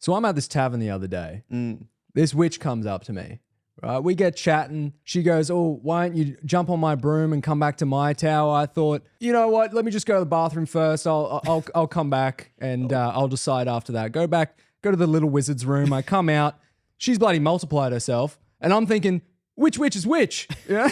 So I'm at this tavern the other day. This witch comes up to me. Right, we get chatting. She goes, "Oh, why don't you jump on my broom and come back to my tower?" I thought, you know what? Let me just go to the bathroom first. I'll come back and I'll decide after that. Go to the little wizard's room. I come out. She's bloody multiplied herself, and I'm thinking, which witch is which? Yeah.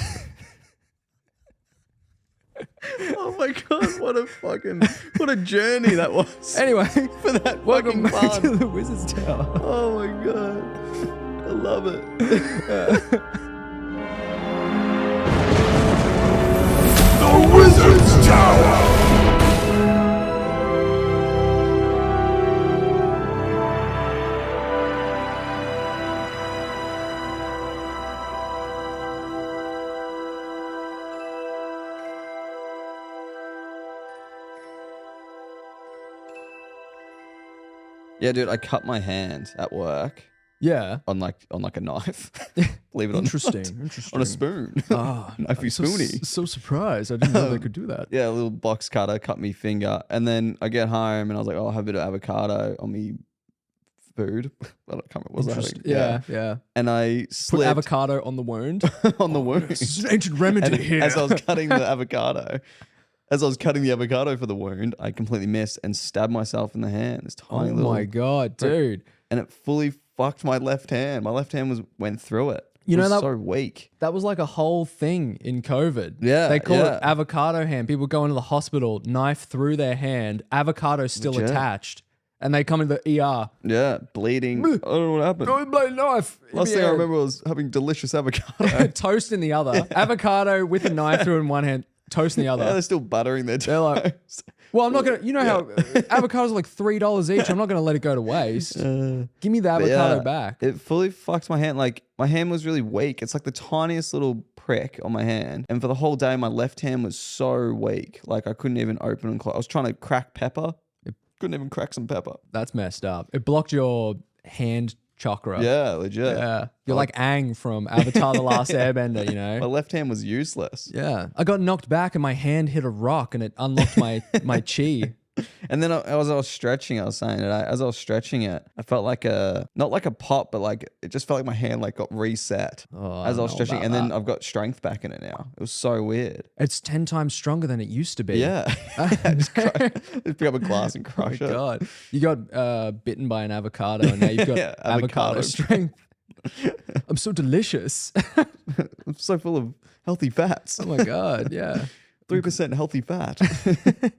Oh my god! What a journey that was. Anyway, For that welcome fucking back fun. to the wizard's tower. Oh my god. I love it. The Wizard's Tower! Yeah, dude, I cut my hand at work Yeah. on like a knife. Believe it or not. Interesting. On a spoon. Ah, Knifey spoonie. So surprised. I didn't know they could do that. Yeah, a little box cutter cut me finger. And then I get home and I was like, oh, I'll have a bit of avocado on me food. I can't remember what was I having. Yeah. And I Put slipped avocado on the wound. on the wound. This is an ancient remedy And here. as I was cutting the avocado, for the wound, I completely missed and stabbed myself in the hand. This tiny Oh little, my god, dude. and it fully fucked my left hand. My left hand went through it. You It know was that- so weak. That was like a whole thing in COVID. Yeah, They call yeah. it avocado hand. People go into the hospital, knife through their hand, avocado still Legit. attached, and they come into the ER. Yeah, bleeding. I don't know what happened. Go bloody knife. Last thing I remember was having delicious avocado. Toast in the other. Avocado with a knife through in one hand, toast in the other. Yeah, they're still buttering their They're like, toast. well, I'm not going to, you know how avocados are like $3 each. I'm not going to let it go to waste. Give me the avocado Yeah, back. It fully fucked my hand. Like, my hand was really weak. It's like the tiniest little prick on my hand. And for the whole day, my left hand was so weak. Like, I couldn't even open and close. I was trying to crack pepper. Couldn't even crack some pepper. That's messed up. It blocked your hand chakra. Yeah, legit. Yeah. You're like Aang from Avatar The Last Airbender, you My know? left hand was useless. Yeah. I got knocked back and my hand hit a rock and it unlocked my chi. And then as I was stretching, I was saying it, as I was stretching it, I felt like not like a pop, but like it just felt like my hand like got reset Oh, as I was don't know stretching. about And then that. I've got strength back in it now. It was so weird. It's 10 times stronger than it used to be. Yeah. just pick up a glass and Oh crush my it. God. You got bitten by an avocado and now you've got Yeah, avocado avocado. strength. I'm so delicious. I'm so full of healthy fats. Oh my God. Yeah. 3% healthy fat.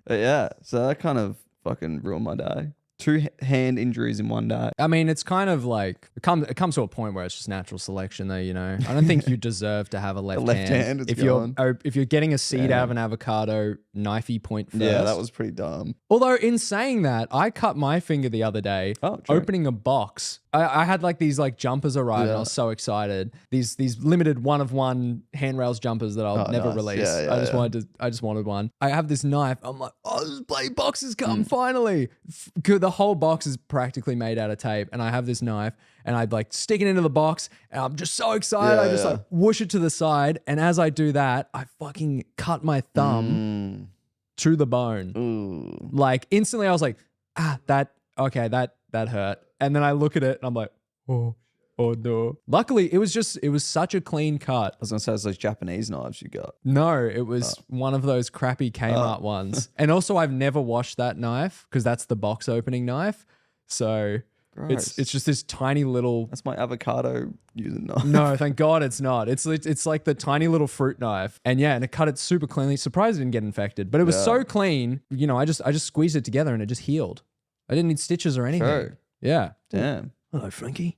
But yeah, so that kind of fucking ruined my day. 2 hand injuries in one day. I mean, it's kind of like it comes to a point where it's just natural selection, though. You know, I don't think you deserve to have a left, left hand, it's if gone. you're getting a seed out of an avocado, knifey point first. Yeah, that was pretty dumb. Although in saying that, I cut my finger the other day Oh, true. opening a box. I had like these like jumpers arrive and I Yeah. was so excited. These limited one of one handrails jumpers that I'll Oh, never nice. release. Yeah, yeah, I just wanted one. I have this knife. I'm like, oh, this bloody box has Mm. come finally. The whole box is practically made out of tape, and I have this knife, and I'd like stick it into the box, and I'm just so excited. Yeah, I just yeah. like whoosh it to the side, and as I do that, I fucking cut my thumb to the bone. Ooh. Like instantly I was like, that hurt. And then I look at it and I'm like, oh no. Luckily it was such a clean cut. I was gonna say it's those Japanese knives you got. No, it was one of those crappy Kmart ones. And also I've never washed that knife because that's the box opening knife. So Gross. it's just this tiny little That's my avocado using knife. no, thank God it's not. It's like the tiny little fruit knife. And yeah, and it cut it super cleanly. Surprised it didn't get infected. But it was so clean, you know, I just squeezed it together and it just healed. I didn't need stitches or anything. True. Yeah. Damn. Hello, Frankie.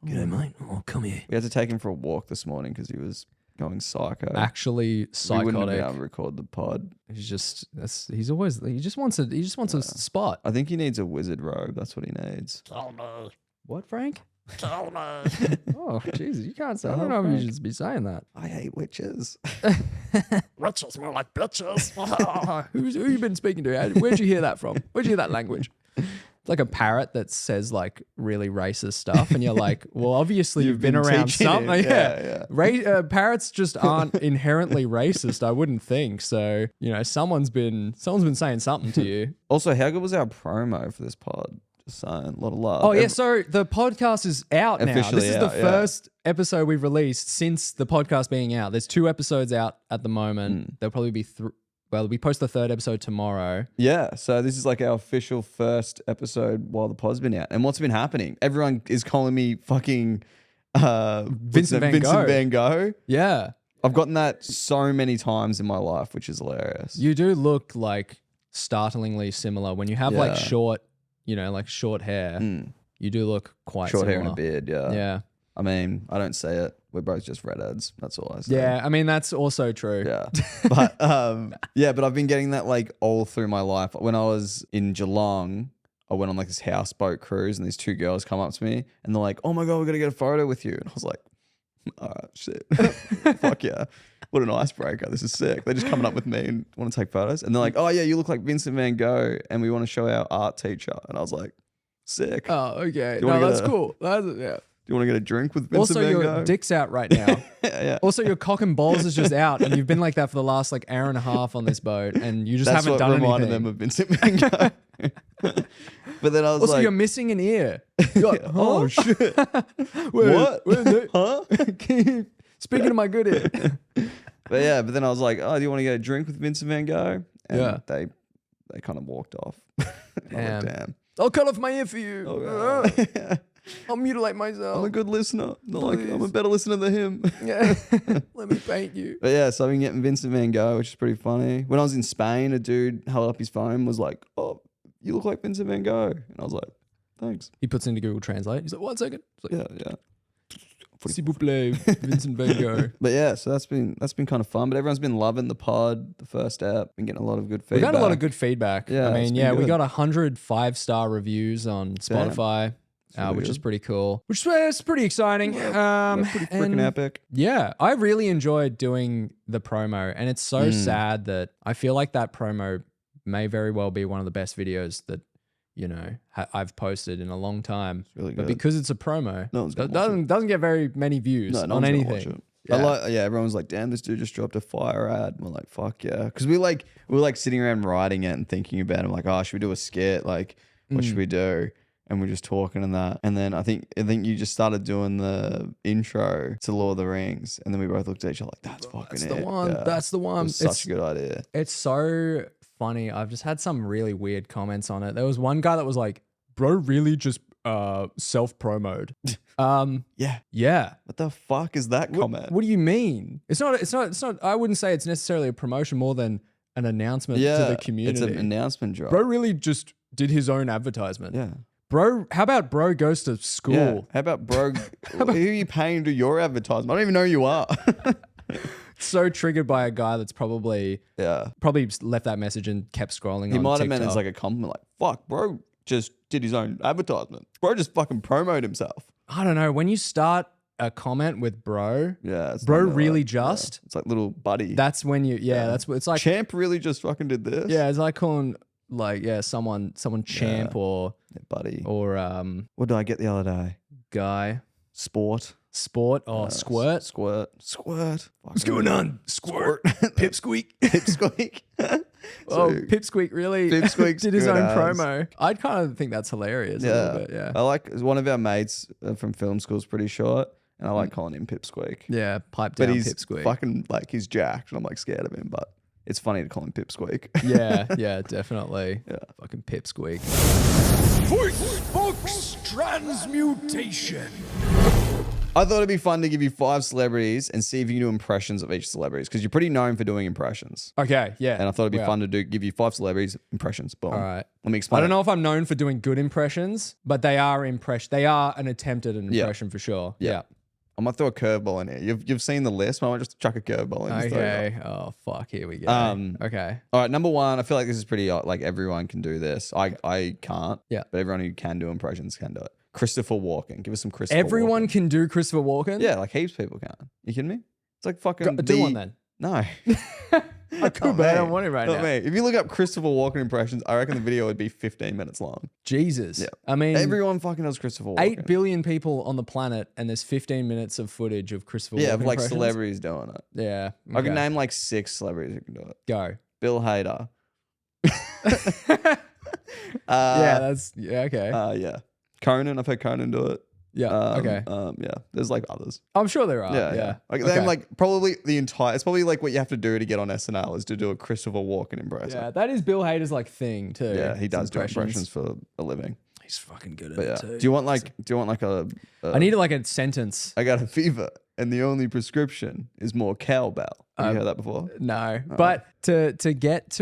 G'day, mate. Oh, come here. We had to take him for a walk this morning because he was going psycho. Actually We wouldn't have been able psychotic. to record the pod. He just wants a spot. I think he needs a wizard robe. That's what he needs. What, Frank? Tell me. Oh, Jesus, you can't say. I don't know if you should be saying that. I hate witches. Witches more like bitches. Who you been speaking to? Where'd you hear that from? Where'd you hear that language? It's like a parrot that says like really racist stuff, and you're like, well, obviously you've been around teaching him. something. Yeah, Parrots just aren't inherently racist, I wouldn't think. So someone's been saying something to you. Also, how good was our promo for this pod? Just saying, a lot of love. Oh yeah, so the podcast is out now. Officially This is out, the yeah. first episode we've released since the podcast being out. There's 2 episodes out at the moment. There'll probably be we post the 3rd episode tomorrow. Yeah, so this is like our official first episode while the pod's been out. And what's been happening? Everyone is calling me fucking Vincent Van Gogh. Yeah. I've gotten that so many times in my life, which is hilarious. You do look like startlingly similar when you have like Yeah. short, like short hair. You do look quite Short similar. hair and a beard, yeah. Yeah. I mean, I don't say it. We're both just redheads. That's all I say. Yeah, I mean that's also true. Yeah. But but I've been getting that like all through my life. When I was in Geelong, I went on like this houseboat cruise and these 2 girls come up to me and they're like, "Oh my God, we're gonna get a photo with you." And I was like, all right, shit. Fuck yeah. What an icebreaker. This is sick. They're just coming up with me and want to take photos. And they're like, "Oh yeah, you look like Vincent Van Gogh and we want to show our art teacher." And I was like, sick. Oh, okay. you wanna No, get that's a- cool. Yeah. Do you want to get a drink with Vincent Also, Van your Gogh? dick's out right now. Yeah. Also, your cock and balls is just out, and you've been like that for the last like hour and a half on this boat, and you just That's haven't what done reminded anything. them of Vincent Van Gogh. But then I was Also, like, you're missing an ear. You're like, oh shit. What? Huh? Speaking of my good ear. But then I was like, "Oh, do you want to get a drink with Vincent Van Gogh?" And Yeah. they kind of walked off. And I was like, damn. I'll cut off my ear for you. Oh, God. I'll mutilate myself. I'm a good listener. Not like I'm a Please. better listener than him. Yeah. Let me paint you. But yeah, so I've been getting Vincent Van Gogh, which is pretty funny. When I was in Spain, a dude held up his phone, was like, "Oh, you look like Vincent Van Gogh," and I was like, "Thanks." He puts into Google Translate. He's like, 1 second. It's like, Yeah. s'il vous plaît, Vincent Van Gogh. But yeah, so that's been kind of fun. But everyone's been loving the pod, the first step, been getting a lot of good We feedback. got a lot of good feedback. Yeah, I it's mean, been we good. got 100 5-star reviews on Spotify, really which is good. pretty cool. Which is pretty exciting. Pretty freaking and epic. yeah, I really enjoyed doing the promo, and it's so sad that I feel like that promo may very well be one of the best videos that I've posted in a long time. really But good. because it's a promo, No one's gonna it watch doesn't get very many views No on one's gonna watch anything. it. Yeah. Everyone's like, "Damn, this dude just dropped a fire ad." And we're like, "Fuck yeah!" Because we were sitting around writing it and thinking about it. Like, "Oh, should we do a skit? Like, what should we do?" And we're just talking and that. And then I think you just started doing the intro to Lord of the Rings, and then we both looked at each other like, "That's fucking That's it." the one. Yeah. That's the It one. was such a good idea. It's so funny. I've just had some really weird comments on it. There was one guy that was like, "Bro, really just self-promoed." Yeah. Yeah. What the fuck is that comment? What do you mean? It's not. I wouldn't say it's necessarily a promotion more than an announcement to the community. It's an announcement drop. Bro really just did his own advertisement. Yeah. Bro, how about bro goes to school? Yeah. How about bro? Who are you paying to do your advertisement? I don't even know who you are. So triggered by a guy that's probably Yeah. left that message and kept scrolling. He on might have meant TikTok. as like a compliment, like, "Fuck, bro just did his own advertisement. Bro just fucking promoted himself." I don't know. When you start a comment with bro, Yeah. It's bro not really like- just. yeah. It's like little buddy. That's when you. Yeah, that's what it's like. Champ really just fucking did this. Yeah, it's like calling someone champ or Yeah, buddy. or What did I get the other day? guy Sport. sport or squirt. Squirt. What's going on? Squirt. Pipsqueak. Pipsqueak. Oh, So- Pipsqueak really Pipsqueak's did his good own as. promo. I'd kind of think that's hilarious a little bit. Yeah. I like one of our mates from film school is pretty short, and I like calling him Pipsqueak. Yeah, pipe But down he's Pipsqueak. fucking like he's jacked, and I'm like scared of him. But it's funny to call him Pipsqueak. yeah, definitely. Yeah. Fucking Pipsqueak. Voice box transmutation. I thought it'd be fun to give you 5 celebrities and see if you can do impressions of each celebrity because you're pretty known for doing impressions. Okay, yeah. And I thought it'd be Wow. fun to give you 5 celebrities impressions. Boom. All right. Let me explain. I don't know if I'm known for doing good impressions, but they are They are an attempt at an Yeah. impression for sure. Yeah. I might throw a curveball in here. You've seen the list. I might just chuck a curveball in. Just throw it Okay. Oh fuck. Here we go. Okay. All right, number 1. I feel like this is pretty like everyone can do this. I can't. Yeah. But everyone who can do impressions can do it. Christopher Walken. Give us some Christopher. Everyone Walken. can do Christopher Walken. Yeah, like heaps of people can. You kidding me? It's like fucking. Do one then. No. I could, but I don't want it right Not now. me. If you look up Christopher Walken impressions, I reckon the video would be 15 minutes long. Jesus. Yeah. I mean, Everyone fucking knows Christopher Walken. 8 billion people on the planet, and there's 15 minutes of footage of Christopher Yeah, Walken of like impressions? celebrities doing it. Yeah. I can okay. name like 6 celebrities who can do it. Go. Bill Hader. Yeah, okay. Yeah. Conan, I've heard Conan do it. Yeah, okay. Yeah. There's like others. I'm sure there are. Yeah. Like Okay. then like probably it's probably like what you have to do to get on SNL is to do a Christopher Walken impression. Yeah, that is Bill Hader's like thing too. Yeah, he His does do impressions for a living. He's fucking good at But it yeah. too. Do you want like a I need like a sentence. I got a fever and the only prescription is more cowbell. Have you heard that before? No, but to get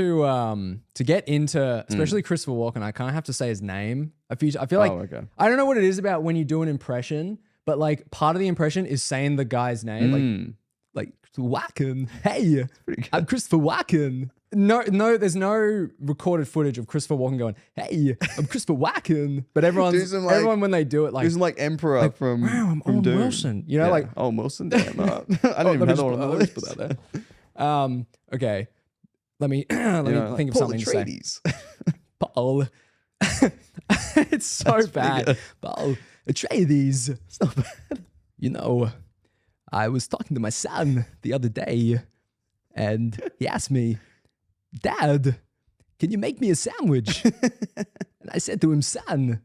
into especially Christopher Walken, I kind of have to say his name. I feel like okay. I don't know what it is about when you do an impression, but like part of the impression is saying the guy's name, like Walken. Hey, I'm Christopher Walken. No, there's no recorded footage of Christopher Walken going, "Hey, I'm Christopher Walken." But everyone when they do it, like, He's like Emperor from "Wow, I'm from Owen Dune. Wilson." You know, like, Owen Wilson. Damn, I didn't even have that on the let me just list. put that there. Okay, let me think of something to say. Atreides. Paul, it's so bad. Paul Atreides. It's not bad. You know, I was talking to my son the other day, and he asked me, "Dad, can you make me a sandwich?" And I said to him, "Son,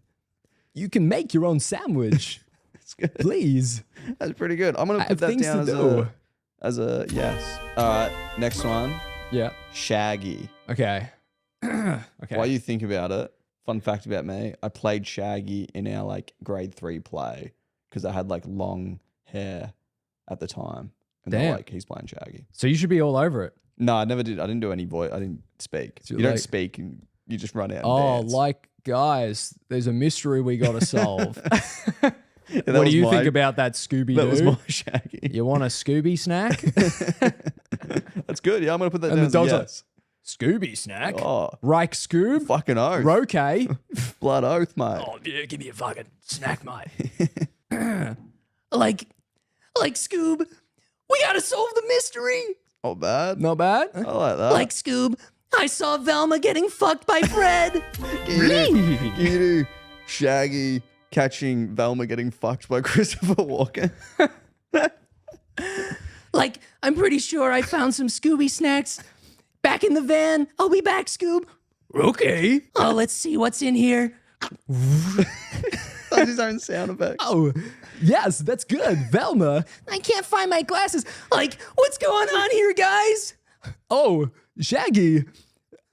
you can make your own sandwich. That's good. Please." That's pretty good. I'm gonna I put have that things down to as a yes. All right, next one. Yeah. Shaggy. Okay. Okay. While you think about it, fun fact about me: I played Shaggy in our like grade 3 play because I had like long hair at the time, and they're Damn. like, "He's playing Shaggy." So you should be all over it. No, I never did. I didn't do any voice. I didn't speak. So You don't like- speak, and you just run out. Oh, And dance. like, guys, there's a mystery we got to solve. Yeah, that What do was you my- think about that, Scooby-Doo? That was my Shaggy. You want a Scooby snack? That's good. Yeah, I'm gonna put that And down the as a dog's like, yes. Scooby snack? Oh, Reich Scoob? fucking oath. Roke? Blood oath, mate. Oh, yeah, give me a fucking snack, mate. like Scoob, we gotta solve the mystery. Not bad. Not bad? I like that. Like Scoob, I saw Velma getting fucked by Fred. you do Shaggy catching Velma getting fucked by Christopher Walken. Like, I'm pretty sure I found some Scooby snacks back in the van. I'll be back, Scoob. Okay. Oh, let's see what's in here. That's his own sound effect. Oh, yes, that's good. Velma. I can't find my glasses. Like, what's going on here, guys? Oh, Shaggy.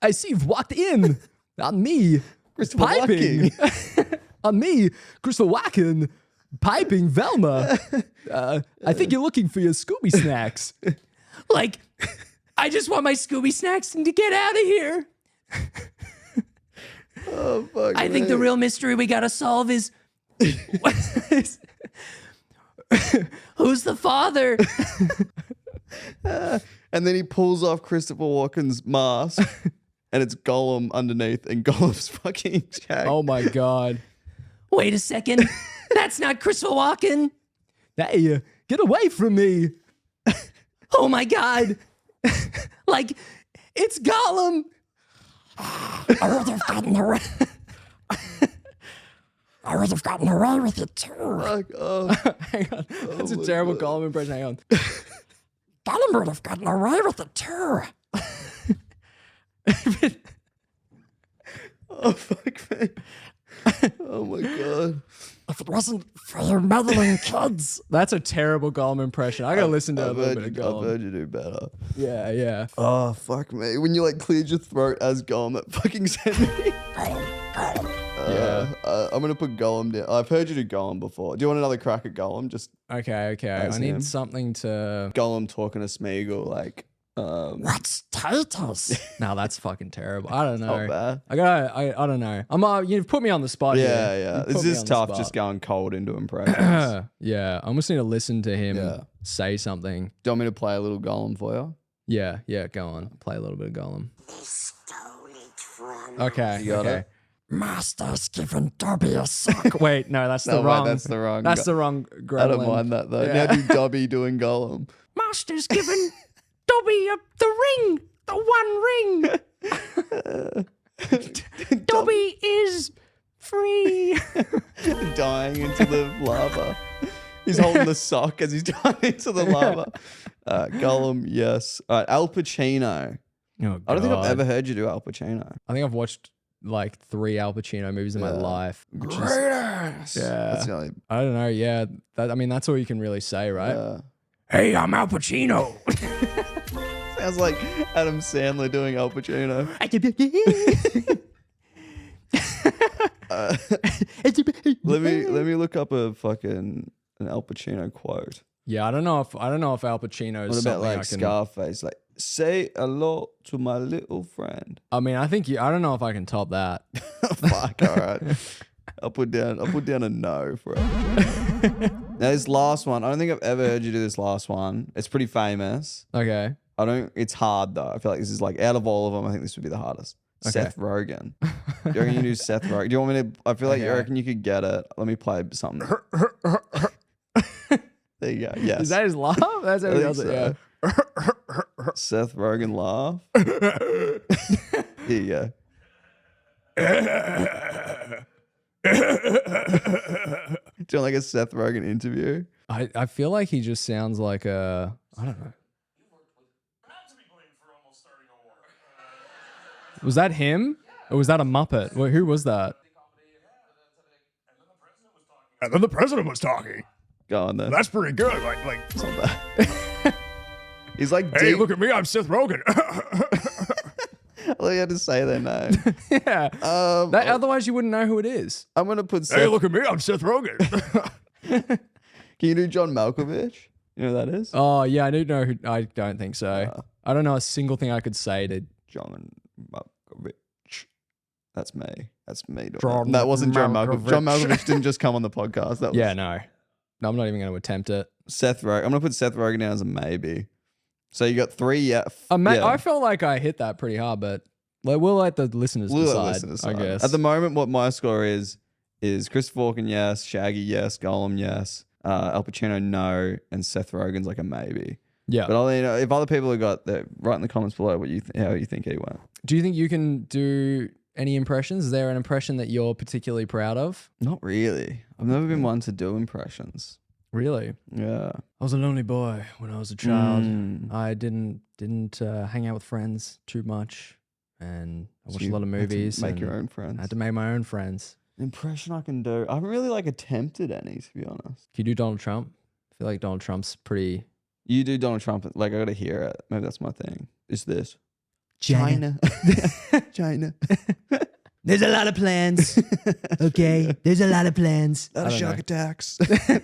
I see you've walked in. On me. Christopher Piping. Walken. On me, Christopher Walken. Piping Velma. I think you're looking for your Scooby snacks. Like, I just want my Scooby snacks to get out of here. Oh, fuck. I think the real mystery we gotta solve is who's the father? And then he pulls off Christopher Walken's mask, and it's Gollum underneath, and Gollum's fucking Shaggy. Oh my god. Wait a second. That's not Christopher Walken. Hey, get away from me. Oh my god. Like, it's Gollum. I would have gotten away. I would have gotten away with it too. Fuck off. Hang on. That's a my terrible God. Gollum impression. Hang on. Gollum would have gotten away with it too. Oh, fuck me. Oh, my God. If it wasn't for your meddling kids. That's a terrible Gollum impression. I gotta listen to a little bit of I've Gollum. heard you do better. Yeah, yeah. Oh, fuck me. When you, like, cleared your throat as Gollum, that fucking sent me. Yeah. I'm going to put Gollum down. I've heard you do Gollum before. Do you want another crack at Gollum? Just Okay. That's I need him. something to. Gollum talking to Smeagol, like, What's taters? No, that's fucking terrible. I don't know. not bad. I don't know. You've put me on the spot. Yeah, here. yeah. You've This put me is on the tough spot. just going cold into impressions. Yeah, I almost need to listen to him Yeah. say something. Do you want me to play a little Gollum for you? Yeah, go on. Play a little bit of Gollum. Stole it from Okay, You got okay. it? Master's given Dobby a sock. Wait, no, that's the No, wait, wrong. that's the wrong That's Go- the wrong. I Gremlin. don't mind that, though. Yeah. Now do Dobby doing Gollum. Master's given Dobby the ring, the one ring. Dobby is free. Dying into the lava. He's holding the sock as he's dying into the lava. Gollum, yes. All right, Al Pacino. Oh, I don't think I've God. ever heard you do Al Pacino. I think I've watched like 3 Al Pacino movies in my life. Which is, Greatest. yeah. That's the only. I don't know. Yeah. I mean, that's all you can really say, right? Hey, I'm Al Pacino. Sounds like Adam Sandler doing Al Pacino. Let me look up a fucking an Al Pacino quote. Yeah. I don't know if Al Pacino is What about something like I can. Scarface? Like, say hello to my little friend. I mean, I don't know if I can top that. Fuck. All right. I'll put down a no for it. Now this last one, I don't think I've ever heard you do this last one. It's pretty famous. Okay. It's hard though. I feel like this is like out of all of them, I think this would be the hardest. Okay. Seth Rogen. Do you reckon you do Seth Rogen? Do you want me to? I feel like you Okay. reckon you could get it. Let me play something. There you go. Yes. Is that his laugh? That's how he think does it. Yeah. so. Seth Rogen laugh. Here you go. Do you want like a Seth Rogen interview? I feel like he just sounds like a. I don't know. Was that him? Or was that a Muppet? Well, who was that? And then the president was talking. Go on then. That's pretty good. Like It's not bad. He's like, hey, deep. look at me. I'm Seth Rogen. All you had to say their name. Yeah. Otherwise, you wouldn't know who it is. I'm gonna put Seth. hey, look at me. I'm Seth Rogen. Can you do John Malkovich? You know who that is? Oh, yeah, I do know who. I don't think so. I don't know a single thing I could say to. John Malkovich. That's me. That's me. John That wasn't John Malkovich. Malkovich. John Malkovich didn't just come on the podcast. That was Yeah, no. No, I'm not even going to attempt it. Seth Rogen. I'm gonna put Seth Rogen down as a maybe. So you got 3. Yeah. I felt like I hit that pretty hard, but we'll let the listeners We'll let decide, listeners I decide. guess. At the moment, what my score is Christopher Walken, yes. Shaggy, yes. Gollum, yes. Al Pacino, no. And Seth Rogen's like a maybe. yeah. But I'll, if other people have got that, write in the comments below what how you think he went. Do you think you can do any impressions? Is there an impression that you're particularly proud of? Not really. I've never been one to do impressions. Really? Yeah. I was a lonely boy when I was a child. Mm. I didn't hang out with friends too much, and I watched a lot of You had to movies. Make and your own friends. I had to make my own friends. Impression I can do. I haven't really like attempted any, to be honest. Can you do Donald Trump? I feel like Donald Trump's pretty. You do Donald Trump. Like I gotta hear it. Maybe that's my thing. Is this China. China. There's a lot of plans. Okay, there's a lot of plans. Lot I of don't shark know. attacks. I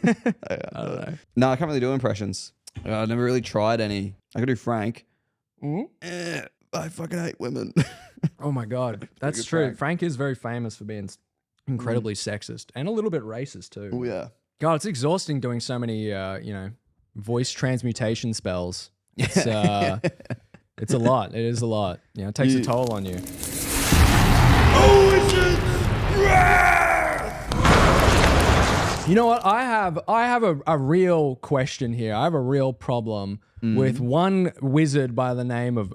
don't know. No, I can't really do impressions. I've never really tried any. I could do Frank. I fucking hate women. Oh my god, that's good true. Frank. Frank is very famous for being incredibly sexist and a little bit racist too. Oh yeah. God, it's exhausting doing so many, voice transmutation spells. It's, it's a lot. It is a lot. It takes a toll on you. You know what? I have a real question here. I have a real problem with one wizard by the name of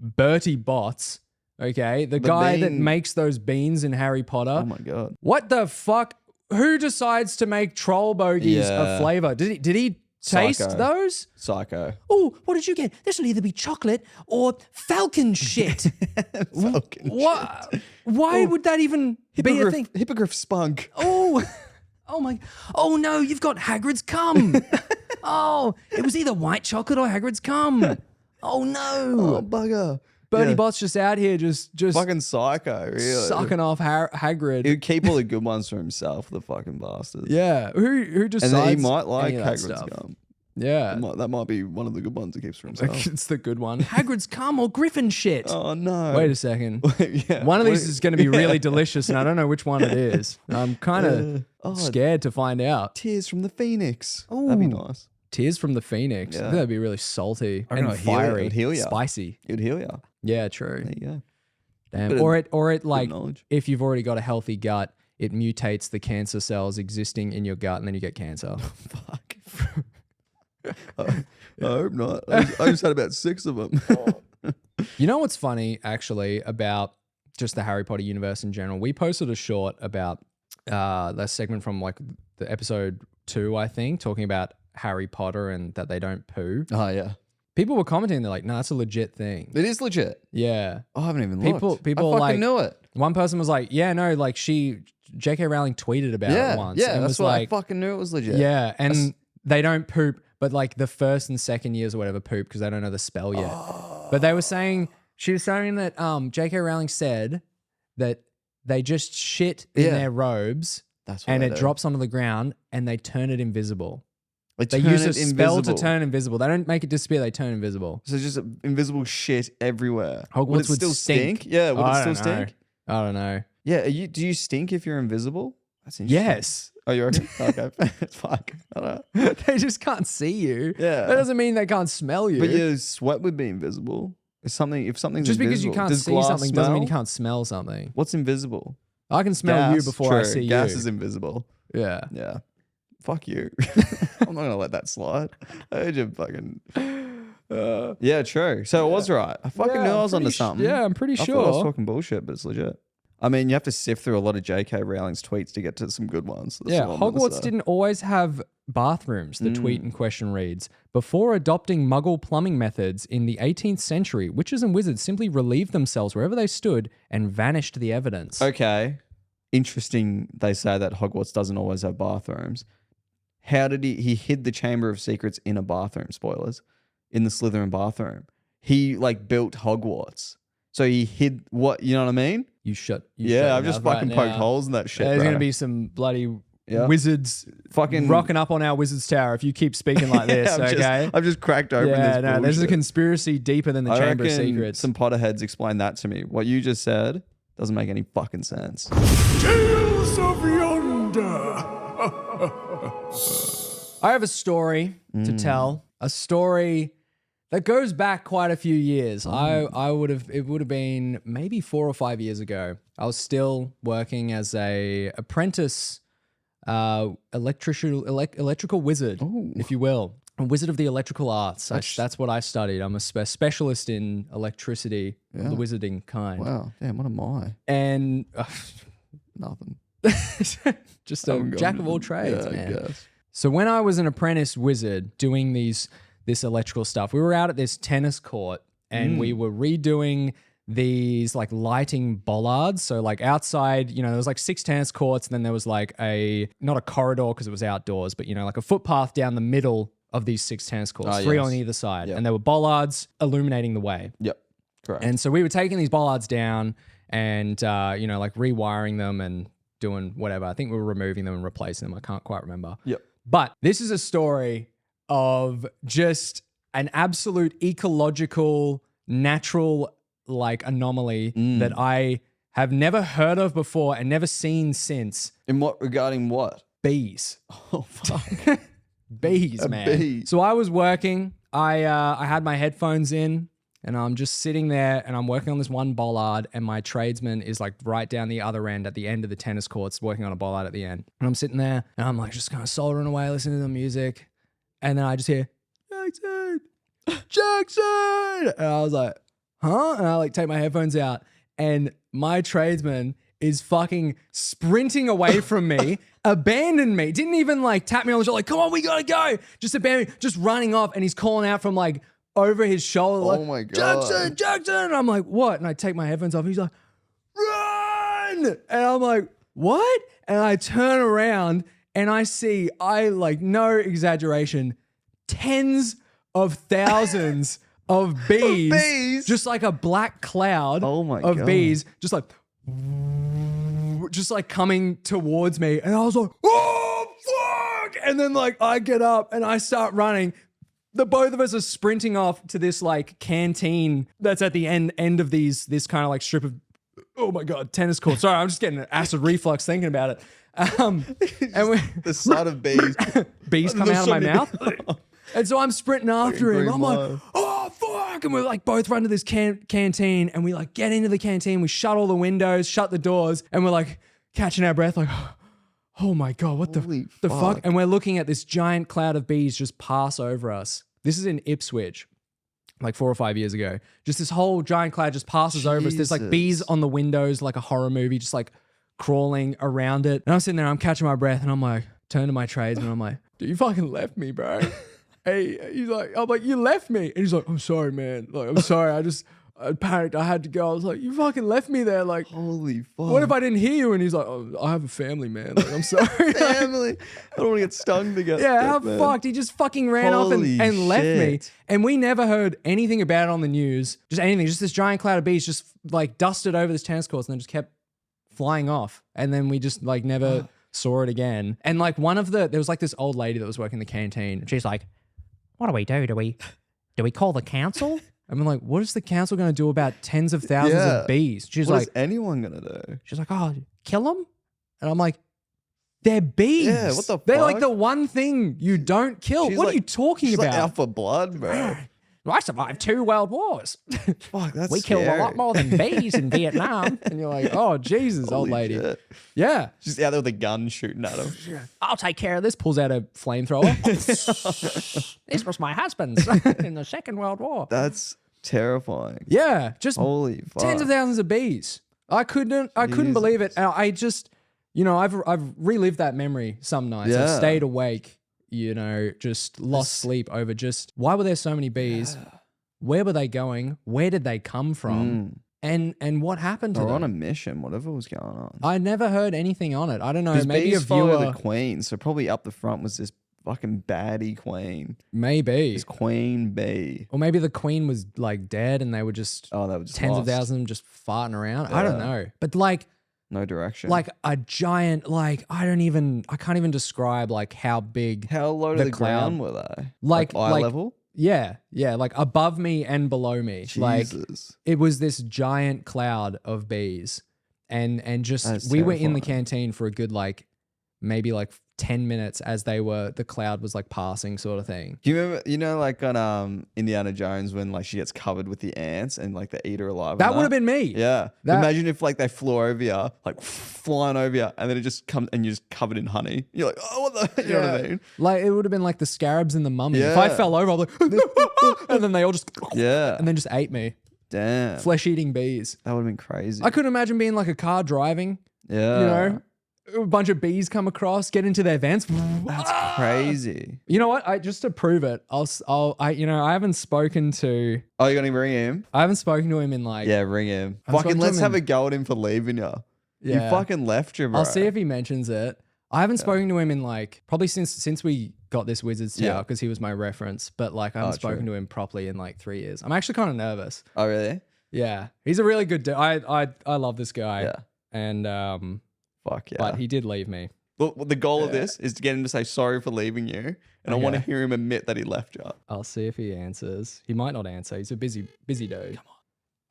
Bertie Botts. Okay, the guy that bean- makes those beans in Harry Potter. Oh my god. What the fuck? Who decides to make troll bogies Yeah. a flavor? Did he taste Psycho. those? Psycho. Oh, what did you get? This will either be chocolate or falcon shit. Falcon. What? Why would that even be a thing? Hippogriff spunk. Oh my. Oh no, you've got Hagrid's cum. Oh, it was either white chocolate or Hagrid's cum. Oh no. Oh bugger. Bertie Yeah. Bott's just out here just Fucking psycho, really. sucking off Hagrid. He'd keep all the good ones for himself, the fucking bastard. Yeah, who decides? And then he might like any of that Hagrid's stuff? gum. Yeah, That might be one of the good ones he keeps for himself. it's the good one. Hagrid's cum or Griffin shit. Oh no. Wait a second. Yeah. One of these What- is going to be really delicious, and I don't know which one it is. I'm kind of scared to find out. Tears from the Phoenix. That'd be nice. Tears from the Phoenix. I Yeah. think that'd be really salty I and reckon it'll fiery, heal ya. spicy. It would heal ya. Yeah, true. There you go. Damn. Bit of- Or it like knowledge. if you've already got a healthy gut, it mutates the cancer cells existing in your gut, and then you get cancer. Fuck. I hope not. I just had about 6 of them. You know what's funny, actually, about just the Harry Potter universe in general? We posted a short about that segment from like the episode 2, I think, talking about Harry Potter and that they don't poo. Oh yeah. People were commenting. They're like, "No, it's a legit thing." It is legit. Yeah. I haven't even looked. People I like fucking knew it. One person was like, "Yeah, no, like J.K. Rowling tweeted about it once." Yeah, and that's was why like, I fucking knew it was legit. yeah, and they don't poop, but like the first and second years or whatever poop because they don't know the spell yet. But they were saying she was saying that J.K. Rowling said that they just shit in Yeah. their robes That's what and they it do. drops onto the ground and they turn it invisible. They turn use a it spell invisible. to turn invisible. They don't make it disappear. They turn invisible. So just invisible shit everywhere. Hogwarts would it would still stink. Yeah, would I it still don't know. stink? I don't know. Yeah, do you stink if you're invisible? That's interesting. Yes. Oh, you reckon? Okay. Fuck. I don't know. They just can't see you. Yeah. That doesn't mean they can't smell you. But your sweat would be invisible. If something's just because you invisible. can't Does see glass something doesn't mean you smell? can't smell something. What's invisible? I can smell you Gas. before I True. see Gas you. is invisible. Yeah. Yeah. Fuck you. I'm not gonna let that slide. I heard you fucking. Yeah, true. So it was right. I fucking Yeah, knew I I'm was onto pretty something. yeah, I'm pretty I thought I was sure. talking bullshit, but it's legit. I mean, you have to sift through a lot of J.K. Rowling's tweets to get to some good ones. That's Yeah, all I'm gonna Hogwarts say. didn't always have bathrooms, the tweet in question reads. Before adopting muggle plumbing methods in the 18th century, witches and wizards simply relieved themselves wherever they stood and vanished the evidence. Okay. Interesting they say that Hogwarts doesn't always have bathrooms. How did he hid the Chamber of Secrets in a bathroom, spoilers, in the Slytherin bathroom. He like built Hogwarts. So he hid what, you know what I mean? You shut Yeah, your I've just mouth fucking right poked now. holes in that shit. There's bro. going to be some bloody Yeah. wizards Fucking- rocking up on our wizard's tower if you keep speaking like this, Yeah, I've just cracked open yeah, this no, bullshit. there's a conspiracy deeper than the I Chamber of reckon Secrets. some Potterheads explain that to me. What you just said doesn't make any fucking sense. Tales of Yonder. I have a story to tell. A story that goes back quite a few years. It would have been maybe 4 or 5 years ago. I was still working as a apprentice electrical wizard, if you will. A wizard of the electrical arts. That's what I studied. I'm a specialist in electricity, of the wizarding kind. Wow. Damn, what am I? And Nothing. just a jack of all trades, Yeah, man. I guess. So when I was an apprentice wizard doing this electrical stuff, we were out at this tennis court and we were redoing these like lighting bollards. So like outside, there was like 6 tennis courts and then there was like not a corridor because it was outdoors, but like a footpath down the middle of these 6 tennis courts, 3 yes. on either side. Yep. And there were bollards illuminating the way. Yep. Correct. And so we were taking these bollards down and, like rewiring them and doing whatever. I think we were removing them and replacing them. I can't quite remember. Yep. But this is a story of just an absolute ecological, natural, like anomaly that I have never heard of before and never seen since. Regarding what? Bees. Oh, fuck. Bees, man. bee. So I was working. I had my headphones in and I'm just sitting there and I'm working on this one bollard and my tradesman is like right down the other end at the end of the tennis courts working on a bollard at the end. And I'm sitting there and I'm like just kind of soldering away, listening to the music. And then I just hear, Jackson! And I was like, huh? And I like take my headphones out and my tradesman is fucking sprinting away from me, abandoned me, didn't even like tap me on the shoulder, like, come on, we gotta go. Just abandoned me, just running off and he's calling out from like over his shoulder, like, Oh my God. Jackson. And I'm like, what? And I take my headphones off and he's like, run! And I'm like, what? And I turn around and I see, no exaggeration, tens of thousands of bees, bees? just like a black cloud Oh my of God. bees, just like coming towards me. And I was like, oh, fuck! And then like I get up and I start running. The both of us are sprinting off to this like canteen that's at the end of this kind of like strip of, oh my God, tennis court. Sorry, I'm just getting an acid reflux thinking about it. And The sight of bees. bees come out of my mouth. And so I'm sprinting after him. green I'm like, light. oh, fuck. And we're like both run to this canteen and we like get into the canteen. We shut all the windows, shut the doors, and we're like catching our breath like, oh my God, what Holy the fuck? fuck. And we're looking at this giant cloud of bees just pass over us. This is in Ipswich, like 4 or 5 years ago. Just this whole giant cloud just passes over us. There's like Jesus. bees on the windows, like a horror movie, just like crawling around it. And I'm sitting there, I'm catching my breath and I'm like, turn to my tradesman. I'm like, dude, you fucking left me, bro. he's like, I'm like, you left me. And he's like, I'm sorry, man. Like, I'm sorry. I panicked. I had to go. I was like, you fucking left me there. Like, Holy fuck. what if I didn't hear you? And he's like, oh, I have a family, man. Like, I'm sorry. Family. I don't want to get stung to get Yeah, how man. fucked. He just fucking ran off Holy and left me. shit. And we never heard anything about it on the news. Just anything. Just this giant cloud of bees just like dusted over this tennis course and then just kept flying off. And then we just like never saw it again. And like there was like this old lady that was working the canteen. She's like, what do we do? Do we call the council? I'm like, what is the council going to do about tens of thousands of bees? She's What like, is anyone going to do? she's like, oh, kill them? And I'm like, they're bees. Yeah, what the They're like fuck? the one thing you don't kill. She's What like- are you talking She's about? like out for blood, bro. I survived 2 world wars. Fuck, that's We killed a lot more than bees in Vietnam. And you're like, oh, Jesus, old Holy lady. shit. Yeah. She's out there with a gun shooting at him. I'll take care of this. Pulls out a flamethrower. This was my husband's in the Second World War. That's terrifying. Yeah. Just Holy fuck. tens of thousands of bees. I couldn't believe it. And I just, I've relived that memory some nights. I've Yeah. stayed awake, just lost sleep over just why were there so many bees? Where were they going? Where did they come from? And what happened to Or on them? a mission, whatever was going on. I never heard anything on it. I don't know. Because Maybe a bees follow viewer. the queen, so probably up the front was this fucking baddie queen. Maybe. This queen bee. Or maybe the queen was like dead and they were just Oh, that was just tens of lost. thousands of them just farting around. I don't Yeah. know. But like No direction. a giant, like I can't even describe like how big. how low to the the cloud. ground were they? Like- eye like- level? Yeah, like above me and below me. Like Jesus. it was this giant cloud of bees. And just That's we were in the terrifying. canteen for a good maybe 10 minutes as the cloud was like passing sort of thing. Do you remember, like on Indiana Jones when like she gets covered with the ants and like they eat her alive? That and would have been me. Yeah. That- Imagine if like they flew over you, like flying over you, and then it just comes and you're just covered in honey. You're like, oh, what the? You know what I mean? Like it would have been like the scarabs in the mummy. If I Yeah. fell over, I'd be like, and then they all just Yeah. and then just ate me. Damn. Flesh-eating bees. That would have been crazy. I couldn't imagine being like a car driving, yeah. a bunch of bees come across, get into their vents. That's crazy. You know what? Just to prove it, I haven't spoken to Oh, you're gonna ring him? him in like, Yeah, ring him. I was Fucking talking to let's him have in- a go at him for leaving you. Yeah. You fucking left you, bro. I'll see if he mentions it. I haven't spoken to him in like, probably since we got this Wizards Tower, Yeah. because he was my reference, but like I haven't Oh, true. spoken to him properly in like 3 years. I'm actually kind of nervous. Oh, really? Yeah. He's a really good dude. I love this guy. Yeah. And, Fuck yeah. but he did leave me. Well, the goal of this is to get him to say sorry for leaving you, and I want to Okay. hear him admit that he left you. I'll see if he answers. He might not answer. He's a busy dude. Come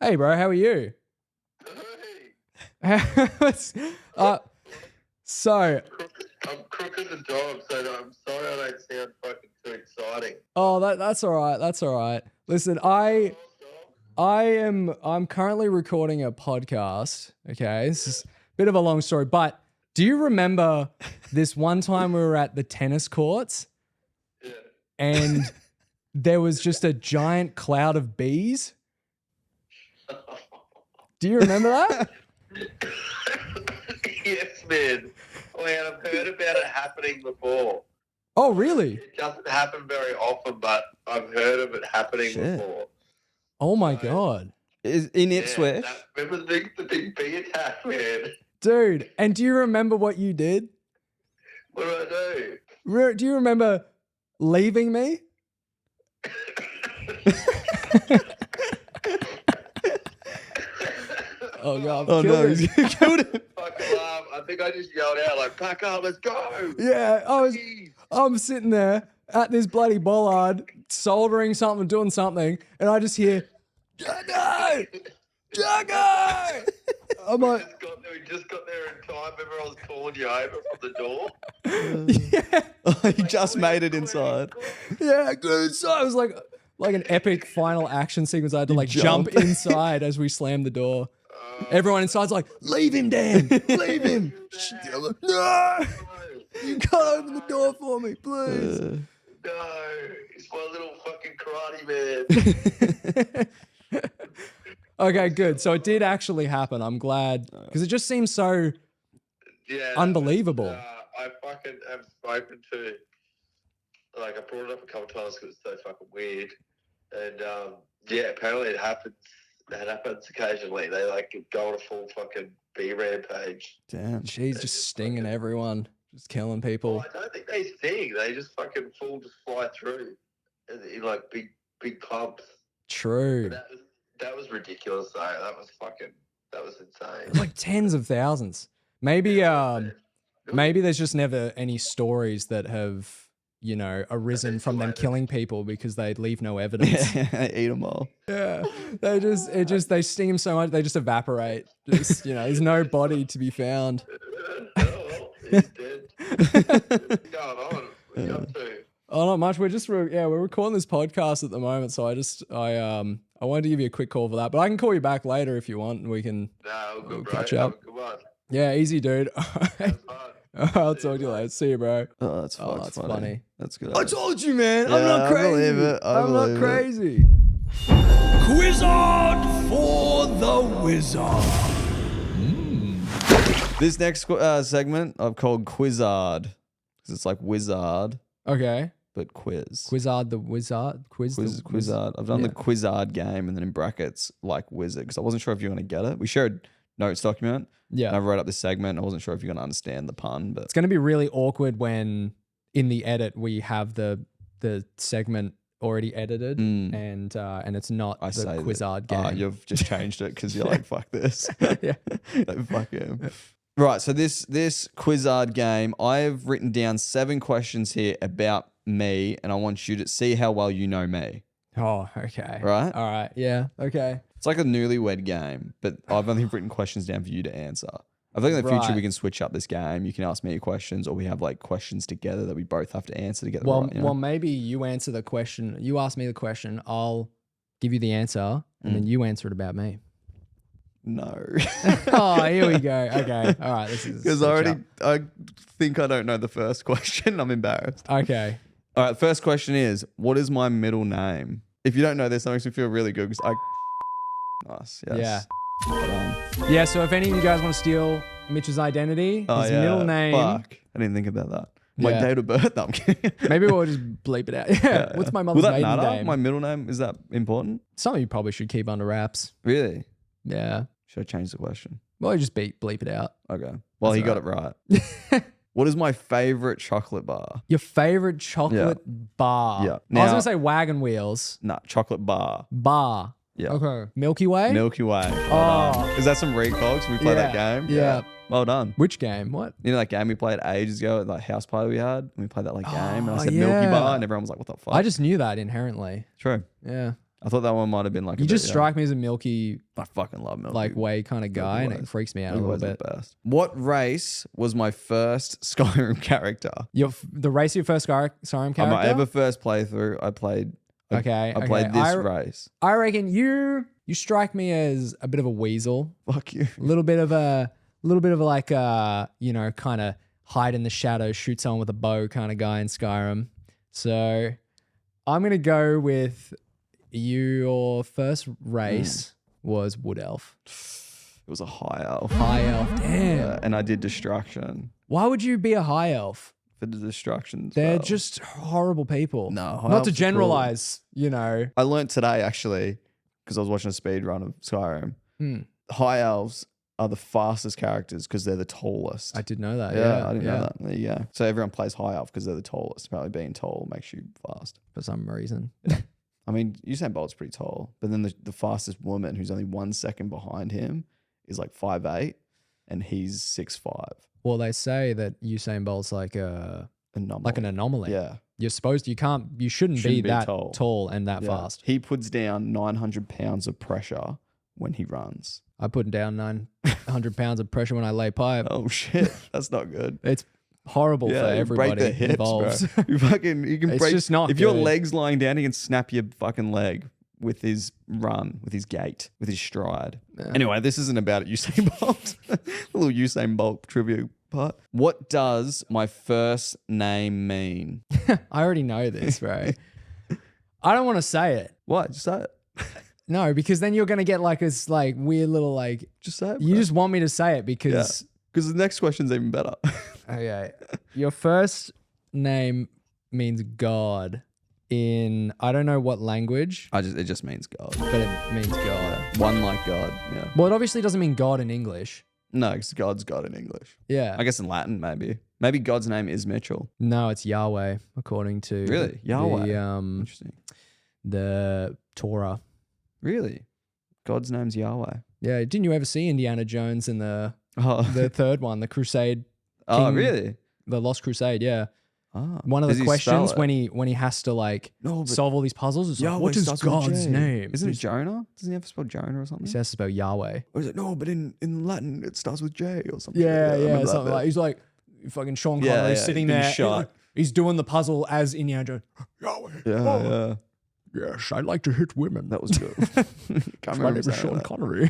on. Hey, bro, how are you? So, I'm cooking the dog, so I'm sorry I don't sound fucking too exciting. that's all right. That's all right. Listen, I'm currently recording a podcast. Okay, this is a bit of a long story, but do you remember this one time we were at the tennis courts Yeah. and there was just a giant cloud of bees? Do you remember that? Yes, man. Man, I've heard about it happening before. Oh, really? It doesn't happen very often, but I've heard of it happening Shit. before. Oh my God. Is in Ipswich? Remember the big bee attack, man? Dude, and do you remember what you did? What do I do? Do you remember leaving me? Oh God, I've Oh killed no, him. he's killed him. Fucking I think I just yelled out like, "Pack up, let's go!" Yeah, I'm sitting there at this bloody bollard, soldering something, doing something, and I just hear, Jacko! Jacko! I'm like, We just got there in time. Everyone was calling you over from the door. yeah, He just made it inside. yeah, good. So it was like an epic final action sequence. I had to like jump. jump inside as we slammed the door. Everyone inside's like, leave him, Dan, leave him. I'm like, no, you can't open the door for me, please. No, it's my little fucking karate man. Okay, good. So it did actually happen. I'm glad because it just seems so Yeah, unbelievable. I fucking have spoken to Like, I brought it up a couple times because it's so fucking weird. And, yeah, apparently it happens. That happens occasionally. They, like, go on a full fucking bee rampage. Damn. She's just stinging everyone, just killing people. Well, I don't think they sting. They just fucking just fly through in like, big clumps. True. That was ridiculous, though. That was insane. It's like tens of thousands. Maybe maybe there's just never any stories that have, you know, arisen from them killing people because they leave no evidence. Yeah, eat them all. Yeah. They sting them so much they just evaporate. Just, you know, there's no body to be found. Oh, he's dead. What's going on? What are you up to? Oh, not much. We're recording this podcast at the moment, so I wanted to give you a quick call for that, but I can call you back later if you want, and we can We'll catch bro. up. Have a good one. Yeah, easy, dude. All right. Have fun. I'll talk to you later. See you, bro. Oh, that's funny. That's good. I told you, man. I'm Yeah, not I crazy. believe it. I'm not believe it. crazy. Quizard for the Wizard. This next segment I've called Quizard because it's like wizard Okay. but quiz. Quizard the Wizard. Quizard. I've done the Quizard game and then in brackets like wizard because I wasn't sure if you were going to get it. We shared notes document. And I Yeah. wrote up this segment. I wasn't sure if you're going to understand the pun, but It's going to be really awkward when in the edit we have the segment already edited and it's not I say the that, Quizard game. you've just changed it because you're like, fuck this. Yeah. Like, fuck him. Right. So this Quizard game, I've written down 7 questions here about me, and I want you to see how well you know me. Oh, okay. Right? All right. Yeah. Okay. It's like a newlywed game, but I've only written questions down for you to answer. I think in the future Right. we can switch up this game. You can ask me questions, or we have like questions together that we both have to answer together. Well, right, you know? well, maybe you answer the question. You ask me the question. I'll give you the answer, and then you answer it about me. No. Oh, here we go. Okay. All right. This is Because I think I don't know the first question. I'm embarrassed. Okay. All right. First question is, what is my middle name? If you don't know this, that makes me feel really good because Nice. Yes. Yeah. Well done. Yeah. So if any of you guys want to steal Mitch's identity, his middle name, Fuck. I didn't think about that. My Yeah. date of birth. No, I'm kidding. maybe we'll just bleep it out. Yeah. What's my mother's Will that maiden matter? name? My middle name, is that important? Something you probably should keep under wraps. Really? Yeah. Should I change the question? Well, you just bleep it out. Okay. Well, That's he got it right. What is my favorite chocolate bar? Your favorite chocolate bar. Yeah. I was Now- gonna say wagon wheels. Nah, chocolate bar. Bar. Yeah. Okay. Milky Way. Milky Way. Oh. Well done. Is that some recogs? We played that Yeah. game? Yeah. Well done. Which game? What? You know that game we played ages ago at that house party we had? And we played that like game and I Oh, said Milky yeah. Bar and everyone was like, what the fuck? I just knew that inherently. True. Yeah. I thought that one might have been like You a just bit, strike me as a Milky I fucking love Milky like way kind of guy, and it Ways. freaks me out a Milky little Way's bit. the best. What race was my first Skyrim character? The race of your first Skyrim On character. my ever first playthrough, I played Okay. I played this race. I reckon you strike me as a bit of a weasel, Fuck you. a little bit of a like you know, kind of hide in the shadows, shoot someone with a bow kind of guy in Skyrim. So I'm gonna go with your first race was Wood Elf. It was a high elf. High Elf. Damn. And I did destruction Why would you be a High Elf? for the destructions. They're just horrible people. No, High not Elves to are cool. generalize, you know. I learnt today actually because I was watching a speed run of Skyrim. Hmm. High elves are the fastest characters because they're the tallest. I did know that. yeah, I didn't know that. There you go. So everyone plays high elf because they're the tallest. Apparently, being tall makes you fast. For some reason. I mean, Usain Bolt's pretty tall, but then the fastest woman, who's only 1 second behind him, is like 5'8", and he's 6'5". Well, they say that Usain Bolt's like an anomaly. Yeah. You're supposed to, you shouldn't be that tall and that Yeah. fast. He puts down 900 pounds of pressure when he runs. I put down 900 pounds of pressure when I lay pipe. Oh shit, that's not good. It's horrible for you everybody break their hips, involved. bro. You can It's break. just not if your good. leg's lying down, he can snap your fucking leg with his run, with his gait, with his stride. Anyway, this isn't about Usain Bolt. A little Usain Bolt trivia part. What does my first name mean? I already know this, bro. I don't want to say it. What? Just say it. No, because then you're gonna get like this like weird little like. Just say it. You just want me to say it because. Because the next question's even better. Okay, your first name means God in I don't know what language, It just means God. but it means God. One like God. Yeah. Well, it obviously doesn't mean God in English. No, because God's God in English. Yeah. I guess in Latin, maybe. Maybe God's name is Mitchell. No, it's Yahweh, according to Really? Yahweh? the Interesting. the Torah. Really? God's name's Yahweh. Yeah, didn't you ever see Indiana Jones in the Oh, third one, the Crusade, oh really? the Lost Crusade? Yeah, Ah. one of Does the he questions spell it? when he has to like No, but solve all these puzzles is like, Yahweh what is starts with a God's J. name? Isn't it Jonah? Doesn't he have to spell Jonah or He something? has to spell Yahweh. Or is it no? But in Latin it starts with J or something. Yeah, I remember that something bit. like he's like fucking Sean Yeah, Connery yeah, sitting he's been there. shot. He's doing the puzzle as Indiana Jones. Yahweh. Yeah, Yes, I like to hit women. that was good. Can't My name remember is saying Sean that. Connery.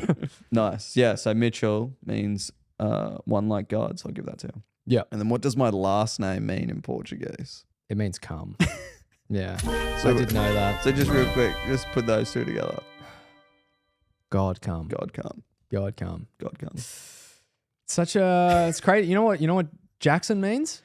Nice. Yeah. So Mitchell means one like God. So I'll give that to him. Yeah. And then what does my last name mean in Portuguese? It means come. Yeah, So I did know that. So just real quick, just put those two together. God come. God come. God come. God come. It's crazy. You know what Jackson means?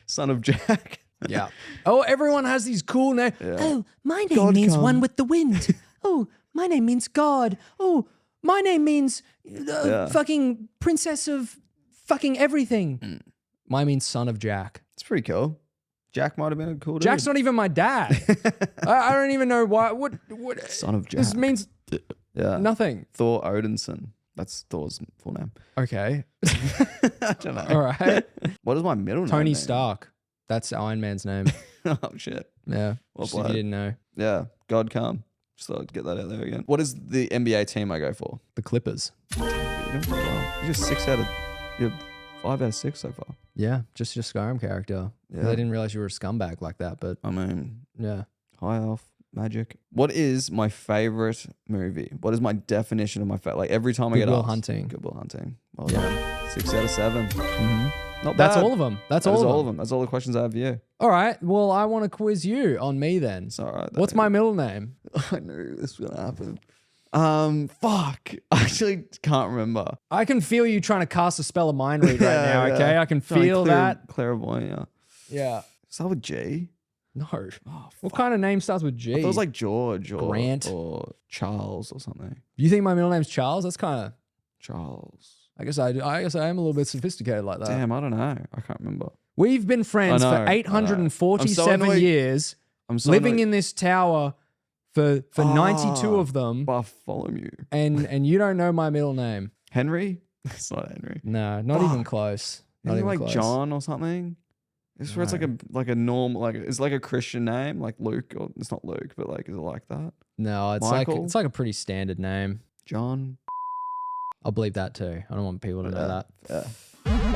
Son of Jack. Yeah. Oh, everyone has these cool names. Yeah. Oh, my name God means come. one with the wind. Oh, my name means God. Oh, my name means Yeah. fucking princess of fucking everything. Mine means son of Jack. It's pretty cool. Jack might have been a cool dude. Jack's not even my dad. I don't even know why. What? Son of Jack. This means Yeah. nothing. Thor Odinson. That's Thor's full name. Okay. I don't know. All right. What is my middle name? Tony mean? Stark. That's Iron Man's name. Oh shit. Yeah. Well Just if you played. didn't know. Yeah. God come. Just thought I'd get that out there again. What is the NBA team I go for? The Clippers. You're 5 out of 6 so far. Yeah. Just your Skyrim character. Yeah. I didn't realize you were a scumbag like that, but I mean, yeah. high elf magic. What is my favorite movie? What is my definition of my favorite? Like every time I Good get Will asked. Hunting. Good Will Hunting. Well Yeah. done. 6 out of 7. Mhm. Not That's bad. all of them. That's That is all of them. That's all the questions I have for you. All right. Well, I want to quiz you on me then. It's all right. though. What's my middle name? I knew this was gonna happen. Fuck. I actually can't remember. I can feel you trying to cast a spell of mind read right now, Yeah, okay? yeah. I can Trying to feel clear- that. Clairvoyant. Yeah. Start with G. No. Oh, What kind of name starts with G? I thought it was like George or Grant. or Charles or something. You think my middle name's Charles? That's kind of. Charles. I guess I am a little bit sophisticated like that. Damn, I don't know. I can't remember. We've been friends I know, for I know. 847 I'm so years, I'm so living annoyed. in this tower for 92 Ah. of them, Bartholomew. and you don't know my middle name. Henry? It's not Henry. No, not even Fuck. close. Not Isn't it even like close. John or something? It's where it's like a normal it's like a Christian name, like Luke, or it's not Luke, but like is it like that? No, it's Michael? like a pretty standard name. John. I'll believe that too. I don't want people to know that. Yeah.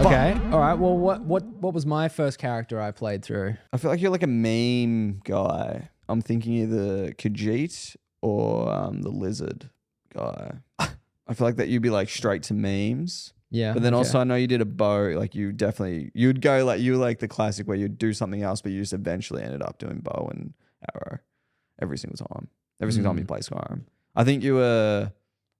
Okay. All right. Well, what was my first character I played through? I feel like you're like a meme guy. I'm thinking either Khajiit or the lizard guy. I feel like that you'd be like straight to memes. Yeah. But then okay. also I know you did a bow, like you'd go like you were like the classic where you'd do something else, but you just eventually ended up doing bow and arrow every single time. Every single time you play Skyrim. I think you were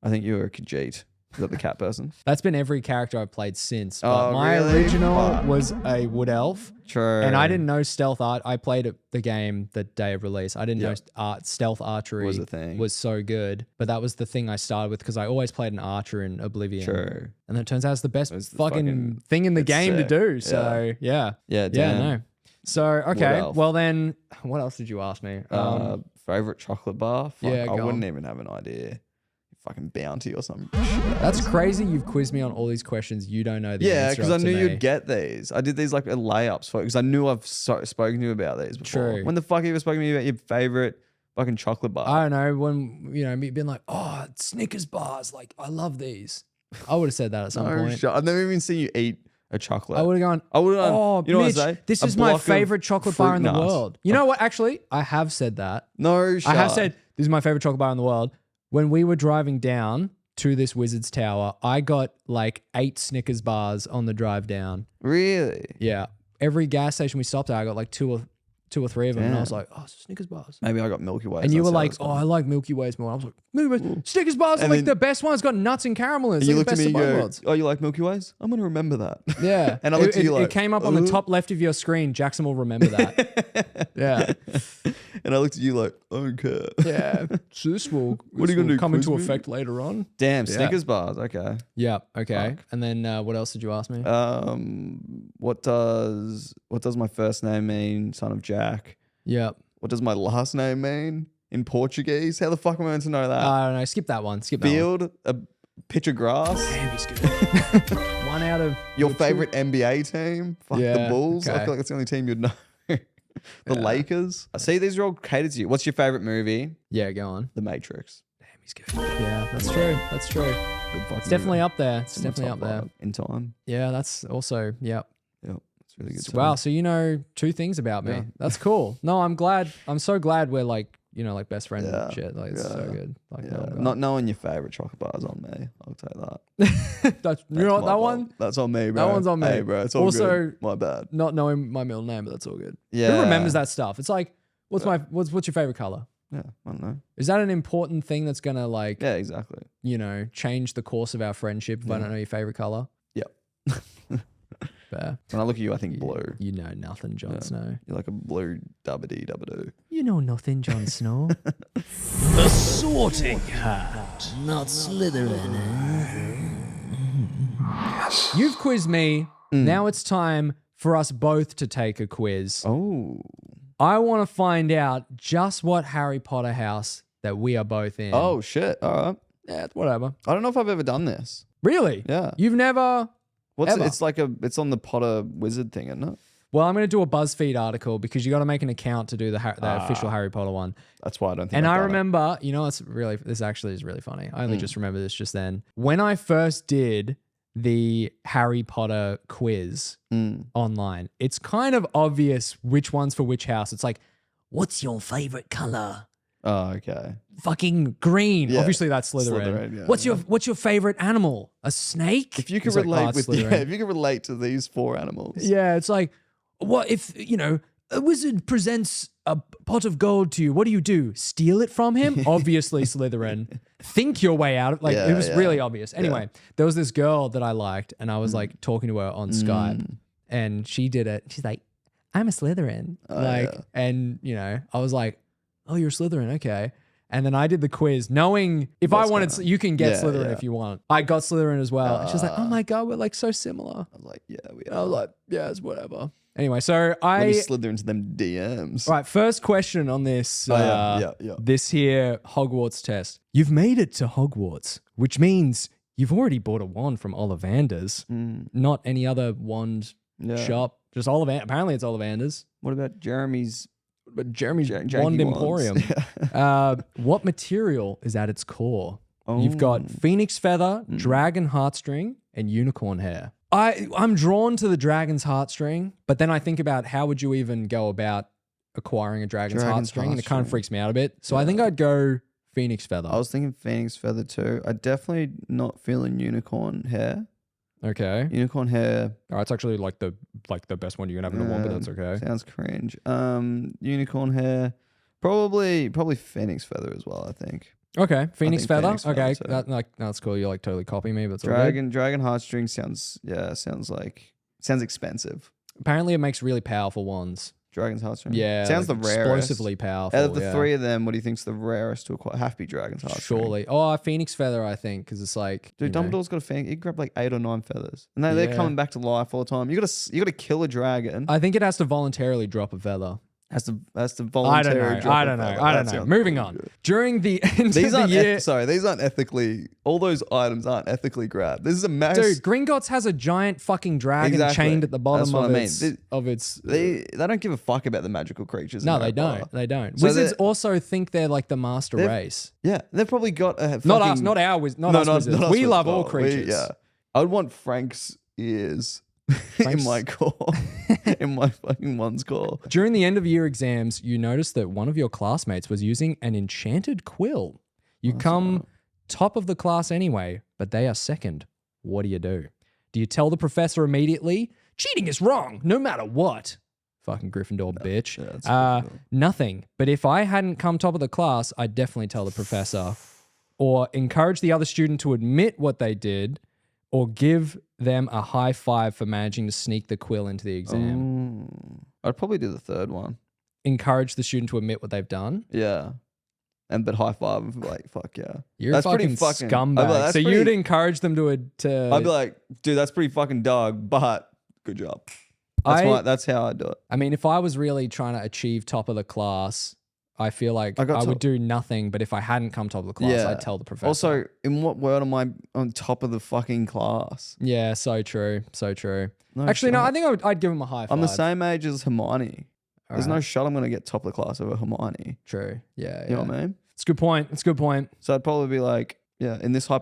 a Khajiit. Is that the cat person? That's been every character I've played since. But Oh, my really? original Fuck. was a wood elf. True. And I didn't know stealth art. I played the game the day of release. I didn't Yeah. know stealth archery Was a thing. was so good. But that was the thing I started with because I always played an archer in Oblivion. True. And then it turns out it's the best It's the fucking fucking- thing in the it's game sick. to do. So yeah. Yeah, Yeah, damn. no. So okay. elf. Well then, what else did you ask me? Favorite chocolate bar? Fuck, yeah, I go wouldn't on. even have an idea. Fucking bounty or something. That's crazy. You've quizzed me on all these questions. You don't know the Yeah, answer. because I up to knew me. you'd get these. I did these like layups for because I knew I've spoken to you about these before. True. When the fuck have you ever spoken to me about your favorite fucking chocolate bar? I don't know when me being like, oh, Snickers bars, like I love these. I would have said that at some No point. shit. I've never even seen you eat a chocolate. I would have gone. I would have. Oh, you know Mitch, what I say? this A is my block of favorite chocolate bar fruit in the nuts. world. You know what? Actually, I have said that. No, shut. I have said this is my favorite chocolate bar in the world. When we were driving down to this Wizard's Tower, I got like 8 Snickers bars on the drive down. Really? Yeah. Every gas station we stopped at, I got like 2 or 2 or 3 of them, and I Damn. was like, oh, Snickers bars. Maybe I got Milky Way. And you were like, oh, I like Milky Ways more. I was like, Milky Ways. Snickers bars are And like then- the best ones. Got nuts and caramel in it. And you It's looked like at the me best and of go, both worlds. oh, you like Milky Ways? I'm going to remember that. Yeah. And I looked at you like, it came up on the top left of your screen. Jackson will remember that. Yeah. And I looked at you like, I don't care. Yeah. So this will, What are you gonna do, come quiz into me? effect later on. Damn, Snickers bars. Okay. Yeah. Okay. And then what else did you ask me? What does my first name mean? Son of Jack. Yeah. What does my last name mean in Portuguese? How the fuck am I meant to know that? I don't know. Skip that one. Skip that one. Field, a pitch of grass. Damn, he's good. 1 out of Your two. favorite NBA team? Fuck the Yeah, Bulls. I okay. feel like that's the only team you'd know. The Lakers. I see these are all catered to you. What's your favorite movie? Yeah, go on. The Matrix. Damn, he's good. Yeah, that's true. That's true. Good fucking It's definitely movie. up there. It's In my definitely up top there. 5 in time. Yeah, that's also, yeah. Yep, it's really good. Wow, so you know 2 things about me. Yeah. That's cool. No, I'm glad. I'm so glad we're like, you know, like best friends Yeah. and shit. Like, it's so Yeah. good. Like, Yeah, no, God. not knowing your favorite chocolate bars on me. I'll take that. That's, you know what, my that fault. one? That's on me, bro. That one's on me. Hey, bro. It's all Also- good. My bad. Not knowing my middle name, but that's all good. Yeah. Who remembers that stuff? It's like, what's your favorite color? Yeah, I don't know. Is that an important thing that's gonna like, Yeah, exactly. you know, change the course of our friendship if I don't know your favorite color? Yep. Fair. When I look at you, I think blue. You know nothing, Jon Snow. You're like a blue dubba-dee. You know nothing, Jon Snow. The Sorting Hat. Not Slytherin. You've quizzed me. Now it's time for us both to take a quiz. Oh. I want to find out just what Harry Potter house that we are both in. Oh, shit. All right. Yeah, it's whatever. I don't know if I've ever done this. Really? Yeah. You've never... What's Ever. it? It's like it's on the Potter wizard thing, isn't it? Well, I'm going to do a BuzzFeed article because you got to make an account to do the official Harry Potter one. That's why I don't think And I've I done it. remember, you know, this actually is really funny. I only just remember this just then. When I first did the Harry Potter quiz online, it's kind of obvious which one's for which house. It's like, what's your favorite color? Oh, okay. Fucking green. Yeah. Obviously that's Slytherin. Slytherin, yeah, What's your favorite animal? A snake? If you can It's like, relate oh, it's with Slytherin. if you can relate to these 4 animals. Yeah, it's like, what if, you know, a wizard presents a pot of gold to you? What do? Steal it from him? Obviously Slytherin. Think your way out. Like, it was really obvious. Anyway, there was this girl that I liked, and I was like talking to her on Skype, and she did it. She's like, I'm a Slytherin. And, you know, I was like, oh, you're a Slytherin. Okay. And then I did the quiz knowing if I wanted, you can get Yeah, Slytherin yeah. if you want. I got Slytherin as well. And she was like, oh my God, we're like so similar. I was like, yeah, we And I are. was like, yeah, it's whatever. Anyway, so Let me I slither into them DMs. right. First question on this yeah. this here Hogwarts test. You've made it to Hogwarts, which means you've already bought a wand from Ollivander's, not any other wand shop. Just Ollivander. Apparently, it's Ollivander's. What about Jeremy's? But Jeremy's Janky Wand wands. Emporium. What material is at its core? You've got phoenix feather, dragon heartstring, and unicorn hair. I'm drawn to the dragon's heartstring, but then I think about how would you even go about acquiring a dragon's heartstring, and it kind of heartstring. freaks me out a bit. So I think I'd go phoenix feather. I was thinking phoenix feather too. I definitely not feeling unicorn hair. Okay. Unicorn hair It's actually like the best one you can have in a wand, but that's okay. sounds cringe. Unicorn hair, probably phoenix feather as well. I think Okay. Phoenix think feather. phoenix feather Okay. too. That's cool. You're like totally copying me, but it's all good. dragon heartstring sounds expensive. Apparently it makes really powerful wands. Dragon's heartstring. Yeah. sounds like the rarest. explosively powerful. Out of the yeah. 3 of them, what do you think's the rarest to acquire? Have to be dragon's heartstring. Surely. Oh, Phoenix feather, I think, because it's like. Dude, you know, Dumbledore's got a fan. He can grab like 8 or 9 feathers, and they're Yeah. coming back to life all the time. You gotta kill a dragon. I think it has to voluntarily drop a feather. Has to I don't voluntarily. know. drop I a don't know. feather. I That don't know. sounds Moving pretty on. good. During the end These of the aren't year. these aren't ethically. All those items aren't ethically grabbed. This is a mass. Dude, Gringotts has a giant fucking dragon Exactly. chained at the bottom That's what of I mean. its. They don't give a fuck about the magical creatures. in No, Harry they Potter. don't. They don't. So Wizards they're- also think they're like the master race. Yeah, they've probably got a Not us. fucking- Not our wizards. Not No, us not- wizards. not us We wizards. love all Oh, creatures. yeah, I would want Frank's ears in my core, in my fucking one's core. During the end of year exams, you noticed that one of your classmates was using an enchanted quill. You come top of the class anyway, but they are second. What do? Do you tell the professor immediately? Cheating is wrong, no matter what. Fucking Gryffindor bitch. Yeah, that's Gryffindor. Nothing. But if I hadn't come top of the class, I'd definitely tell the professor or encourage the other student to admit what they did or give them a high five for managing to sneak the quill into the exam. I'd probably do the third one. Encourage the student to admit what they've done. Yeah. But high five and be like, fuck yeah. You're That's a pretty fucking fucking- I'd be like, scumbag. that's So pretty- you'd encourage them to I'd be like, dude, that's pretty fucking dog, but good job. That's how I do it. I mean, if I was really trying to achieve top of the class, I feel like I I, got would top. do nothing. But if I hadn't come top of the class, Yeah. I'd tell the professor. Also, in what world am I on top of the fucking class? yeah, so true, so true. No Actually, no, shot. I think I'd give him a high five. I'm the same age as Hermione. There's no Alright. shot I'm going to get top of the class over Hermione. True. Yeah, You know what I mean? It's a good point. It's a good point. So I'd probably be like, yeah,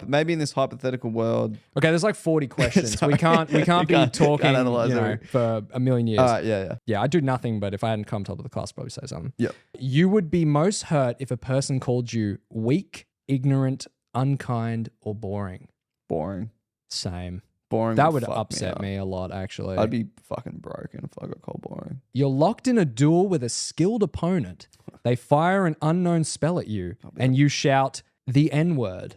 maybe in this hypothetical world. Okay, there's like 40 questions. Sorry. We can't You be can't talking analyze you know, every- for a million years. All right, yeah. Yeah, I'd do nothing, but if I hadn't come top of the class, I'd probably say something. Yep. You would be most hurt if a person called you weak, ignorant, unkind, or boring. Boring. Same. Boring. That would fuck upset up. me a lot, actually. I'd be fucking broken if I got called boring. You're locked in a duel with a skilled opponent. They fire an unknown spell at you, and you shout the N-word.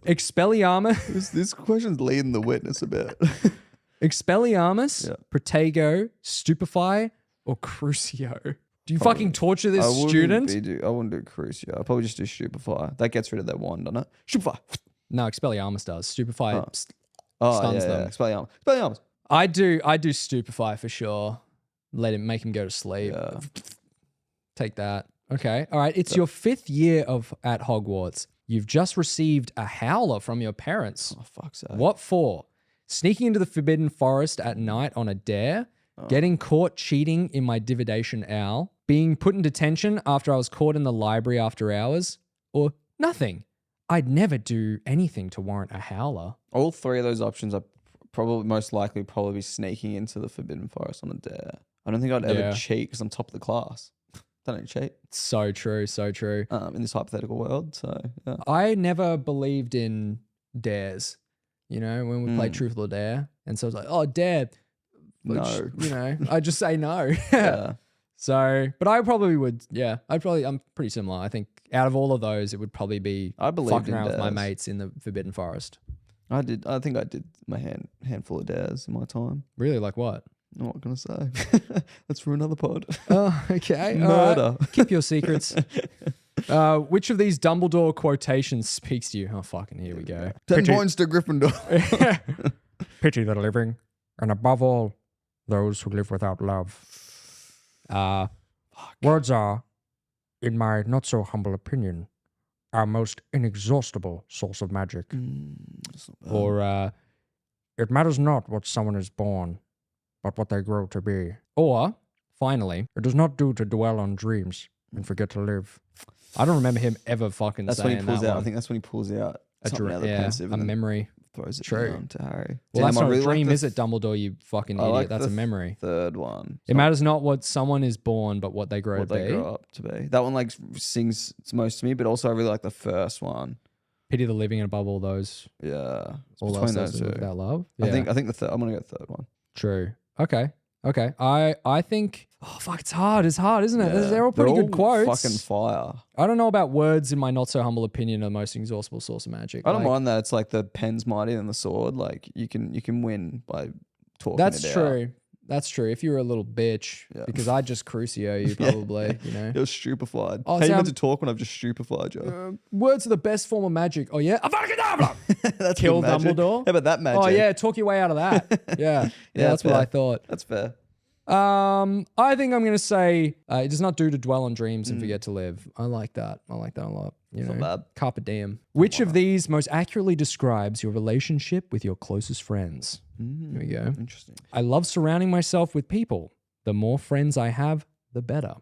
Expelliarmus, This question's leading the witness a bit. Expelliarmus, Yeah. Protego, Stupefy, or Crucio. Do you fucking torture this I wouldn't student? I wouldn't do Crucio. I'd probably just do Stupefy. That gets rid of their wand, doesn't it? Stupefy. No, Expelliarmus does. Stupefy. Stuns them. Expelliarmus. Expelliarmus. I do Stupefy for sure. Make him go to sleep. Yeah. Take that. Okay. All right. It's your 5th year at Hogwarts. You've just received a howler from your parents. Oh, fuck's sake. What for? Sneaking into the Forbidden Forest at night on a dare? Getting caught cheating in my divination owl? Being put in detention after I was caught in the library after hours? Or nothing? I'd never do anything to warrant a howler. All three of those options are most likely be sneaking into the Forbidden Forest on a dare. I don't think I'd ever Yeah. cheat because I'm top of the class. I don't cheat So true. So true. in this hypothetical world. So, yeah. I never believed in dares, you know, when we played Truth or Dare. And so I was like, oh, dare. No. You know, I just say no. Yeah. So, but I probably would, yeah. I'm pretty similar. I think out of all of those, it would probably be I believed fucking in around with my dares. mates in the Forbidden Forest. I think I did my handful of dares in my time. Really? Like what? I'm not going to say. That's for another pod. Oh, okay. All right. Murder. Keep your secrets. Which of these Dumbledore quotations speaks to you? Oh, fucking here we go. 10 points to Gryffindor. Pity the living, and above all, those who live without love. Words are, in my not so humble opinion, our most inexhaustible source of magic. Or, it matters not what someone is born, but what they grow to be. Or, finally, it does not do to dwell on dreams and forget to live. I don't remember him ever fucking That's saying when he pulls that out. one. I think that's when he pulls out a something out of the yeah, pensive a and then memory. throws it True. down to Harry. Well, that's Damn, not I really a like dream, the is it, Dumbledore, you fucking I idiot? like That's the a memory. third one. It matters not what someone is born, but what they grow What to they be. grow up to be. That one like sings most to me, but also I really like the first one. Pity the living and above all those. Yeah, it's All between else those that live two. without love. I Yeah. think the third. I'm gonna go third one. True. Okay. I think. Oh fuck! It's hard. It's hard, isn't it? Yeah. They're all pretty good quotes. Fucking fire. I don't know about words. In my not so humble opinion, are the most exhaustible source of magic. I don't Like, mind that. It's like the pen's mightier than the sword. Like you can win by talking. That's it true. That's true. If you were a little bitch, Yeah. because I'd just Crucio you probably. You know. You're stupefied. Oh, How see, you meant I'm- to talk when I've just stupefied you? Words are the best form of magic. Oh yeah, Avada That's Kill good magic. Dumbledore? How about that magic? Oh yeah, talk your way out of that. Yeah, Yeah, that's what fair. I thought. That's fair. I think I'm gonna say it does not do to dwell on dreams and forget to live. I like that. I like that a lot. You know, not bad. carpe diem. Which of these most accurately describes your relationship with your closest friends? Here we go. Interesting. I love surrounding myself with people. The more friends I have, the better.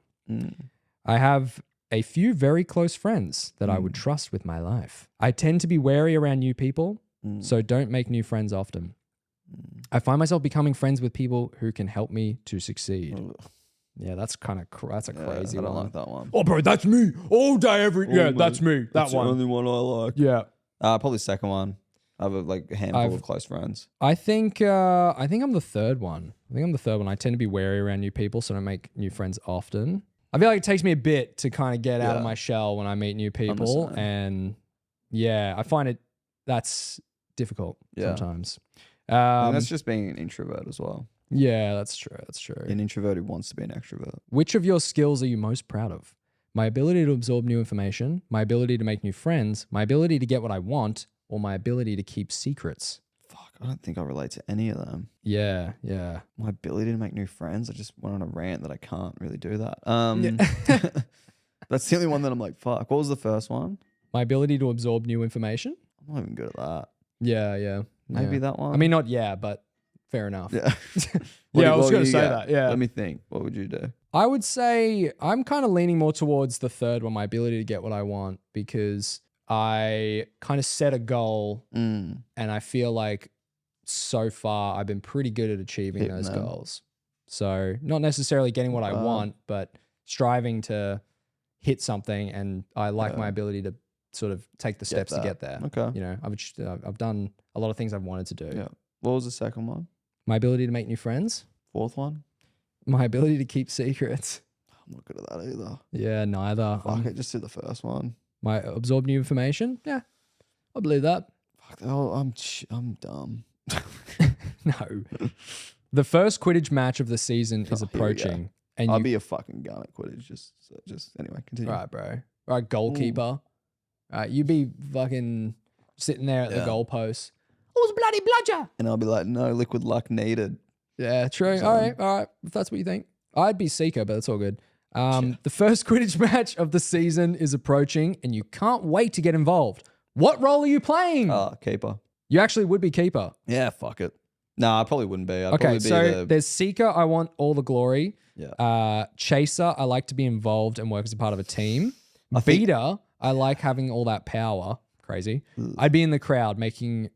I have a few very close friends that I would trust with my life. I tend to be wary around new people, so don't make new friends often. I find myself becoming friends with people who can help me to succeed. Yeah, that's kind of that's a crazy I don't one. like that one. Oh, bro, that's me all day, every. Yeah, Oh, that's me. That That's one. the only one I like. Yeah. Probably second one. I have like a handful of close friends. I think I'm the third one. I tend to be wary around new people, so I don't make new friends often. I feel like it takes me a bit to kind of get out of my shell when I meet new people, and yeah, I find that's difficult sometimes. And that's just being an introvert as well. Yeah, that's true. An introvert who wants to be an extrovert. Which of your skills are you most proud of? My ability to absorb new information, my ability to make new friends, my ability to get what I want, or my ability to keep secrets? Fuck, I don't think I relate to any of them. Yeah. My ability to make new friends, I just went on a rant that I can't really do that. That's the only one that I'm like, fuck. What was the first one? My ability to absorb new information? I'm not even good at that. Yeah. Maybe that one? I mean, not but fair enough. Yeah. I was going to say that. Yeah. Let me think. What would you do? I would say I'm kind of leaning more towards the third one, my ability to get what I want, because I kind of set a goal and I feel like so far I've been pretty good at achieving those goals. So not necessarily getting what I want, but striving to hit something, and I like my ability to sort of take the steps to get there. Okay. You know, I've done a lot of things I've wanted to do. Yeah. What was the second one? My ability to make new friends. Fourth one? My ability to keep secrets. I'm not good at that either. Yeah, neither. Fuck it, just do the first one. My absorb new information. Yeah, I believe that. Fuck, I'm dumb. No. The first Quidditch match of the season is Here we go. approaching. And I'll be a fucking gun at Quidditch. Just anyway, continue. Right, bro. Right, goalkeeper. Right, you be fucking sitting there at the goalpost. Oh, it's bloody bludger. And I'll be like, no liquid luck needed. Yeah, true. All right. If that's what you think. I'd be Seeker, but it's all good. The first Quidditch match of the season is approaching, and you can't wait to get involved. What role are you playing? Keeper. You actually would be keeper. Yeah, fuck it. No, I probably wouldn't be. I'd probably be there's Seeker, I want all the glory. Yeah. Chaser, I like to be involved and work as a part of a team. Beater, I like having all that power. Crazy. I'd be in the crowd making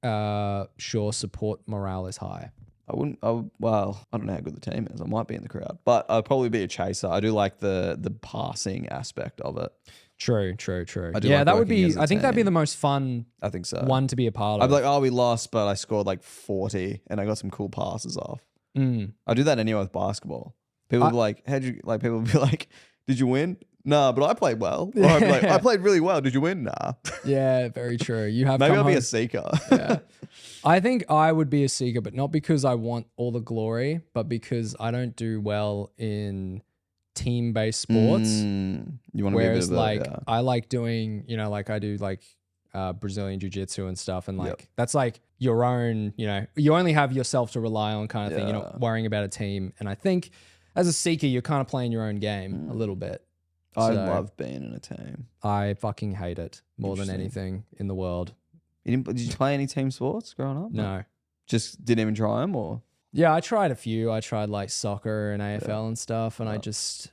sure support morale is high. I don't know how good the team is. I might be in the crowd, but I'd probably be a chaser. I do like the passing aspect of it. True. Yeah, that would be, I think that'd be the most fun I think so. one to be a part of. I'd be like, oh, we lost, but I scored like 40 and I got some cool passes off. I do that anyway with basketball. People would be like, people would be like, did you win? Nah, but I played well. Or I'd be like, I played really well. Did you win? Nah. Yeah, very true. You have Maybe I'll be a seeker. Yeah. I think I would be a seeker, but not because I want all the glory, but because I don't do well in team-based sports. You want to Whereas be a bit of a, I like doing, like I do like Brazilian jiu-jitsu and stuff. And that's like your own, you only have yourself to rely on kind of thing. You're not worrying about a team. And I think as a seeker, you're kind of playing your own game a little bit. I love being in a team. I fucking hate it more than anything in the world. Did you play any team sports growing up? No. Just didn't even try them, or? Yeah, I tried a few. I tried like soccer and AFL and stuff, and I just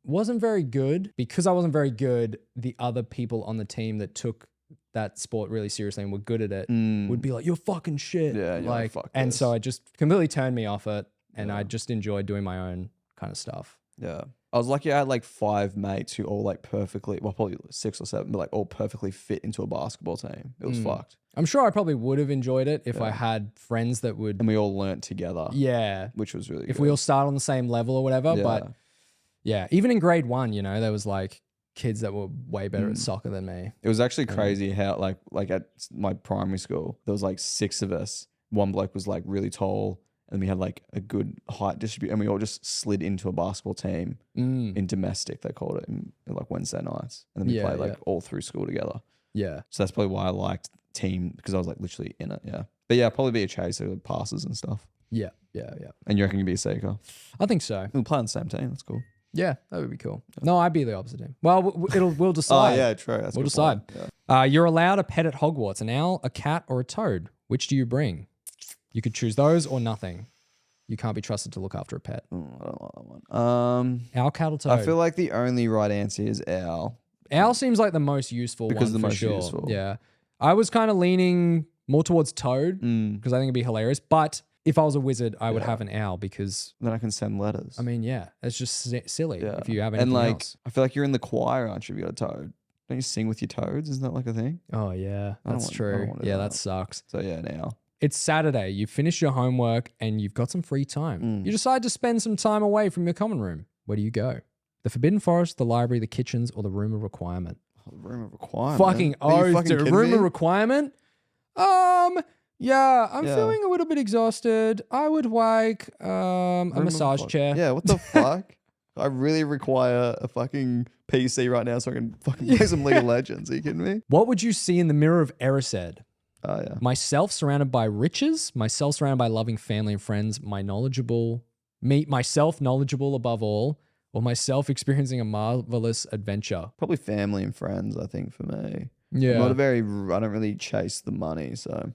wasn't very good. Because I wasn't very good, the other people on the team that took that sport really seriously and were good at it would be like, "You're fucking shit." Yeah, you're like, fuck and this. so I just completely turned me off it, and I just enjoyed doing my own kind of stuff. Yeah. I was lucky I had like 5 mates who all like perfectly, well, probably 6 or 7, but like all perfectly fit into a basketball team. It was fucked. I'm sure I probably would have enjoyed it if I had friends that would. And we all learnt together. Yeah. Which was really good. If we all start on the same level or whatever. Yeah. But yeah, even in grade 1, there was like kids that were way better at soccer than me. It was actually crazy how like at my primary school, there was like 6 of us. One bloke was like really tall. And we had like a good height distribution, and we all just slid into a basketball team in domestic, they called it, in like Wednesday nights. And then we played like all through school together. Yeah. So that's probably why I liked team, because I was like literally in it. Yeah. But yeah, I'd probably be a chaser with passes and stuff. Yeah. And you reckon you'd be a seeker? I think so. We'll play on the same team. That's cool. Yeah, that would be cool. No, I'd be the opposite team. Well, we'll decide. Oh, yeah, true. That's we'll decide. Yeah. You're allowed a pet at Hogwarts, an owl, a cat, or a toad. Which do you bring? You could choose those or nothing. You can't be trusted to look after a pet. I don't like that one. Owl, cat, or toad? I feel like the only right answer is owl. Owl seems like the most useful Because one the for most sure. useful. Yeah. I was kind of leaning more towards toad because I think it'd be hilarious. But if I was a wizard, I would have an owl because... Then I can send letters. I mean, yeah, it's just silly Yeah. if you have anything and like, else. I feel like you're in the choir, aren't you? If you got a toad. Don't you sing with your toads? Isn't that like a thing? Oh yeah, I don't that's want- I true. don't wanna do Yeah, that. that sucks. So yeah, now. It's Saturday. You finished your homework and you've got some free time. You decide to spend some time away from your common room. Where do you go? The Forbidden Forest, the library, the kitchens, or the room of requirement? Room of requirement. Fucking Are you oath, fucking dude. kidding Room me? of requirement? Yeah, I'm Yeah. feeling a little bit exhausted. I would like a Room of massage chair. Yeah, what the fuck? I really require a fucking PC right now so I can fucking play some League of Legends. Are you kidding me? What would you see in the mirror of Erised? Oh yeah. Myself surrounded by riches, myself surrounded by loving family and friends, myself knowledgeable above all, or myself experiencing a marvelous adventure. Probably family and friends, I think, for me. Yeah. I don't really chase the money, so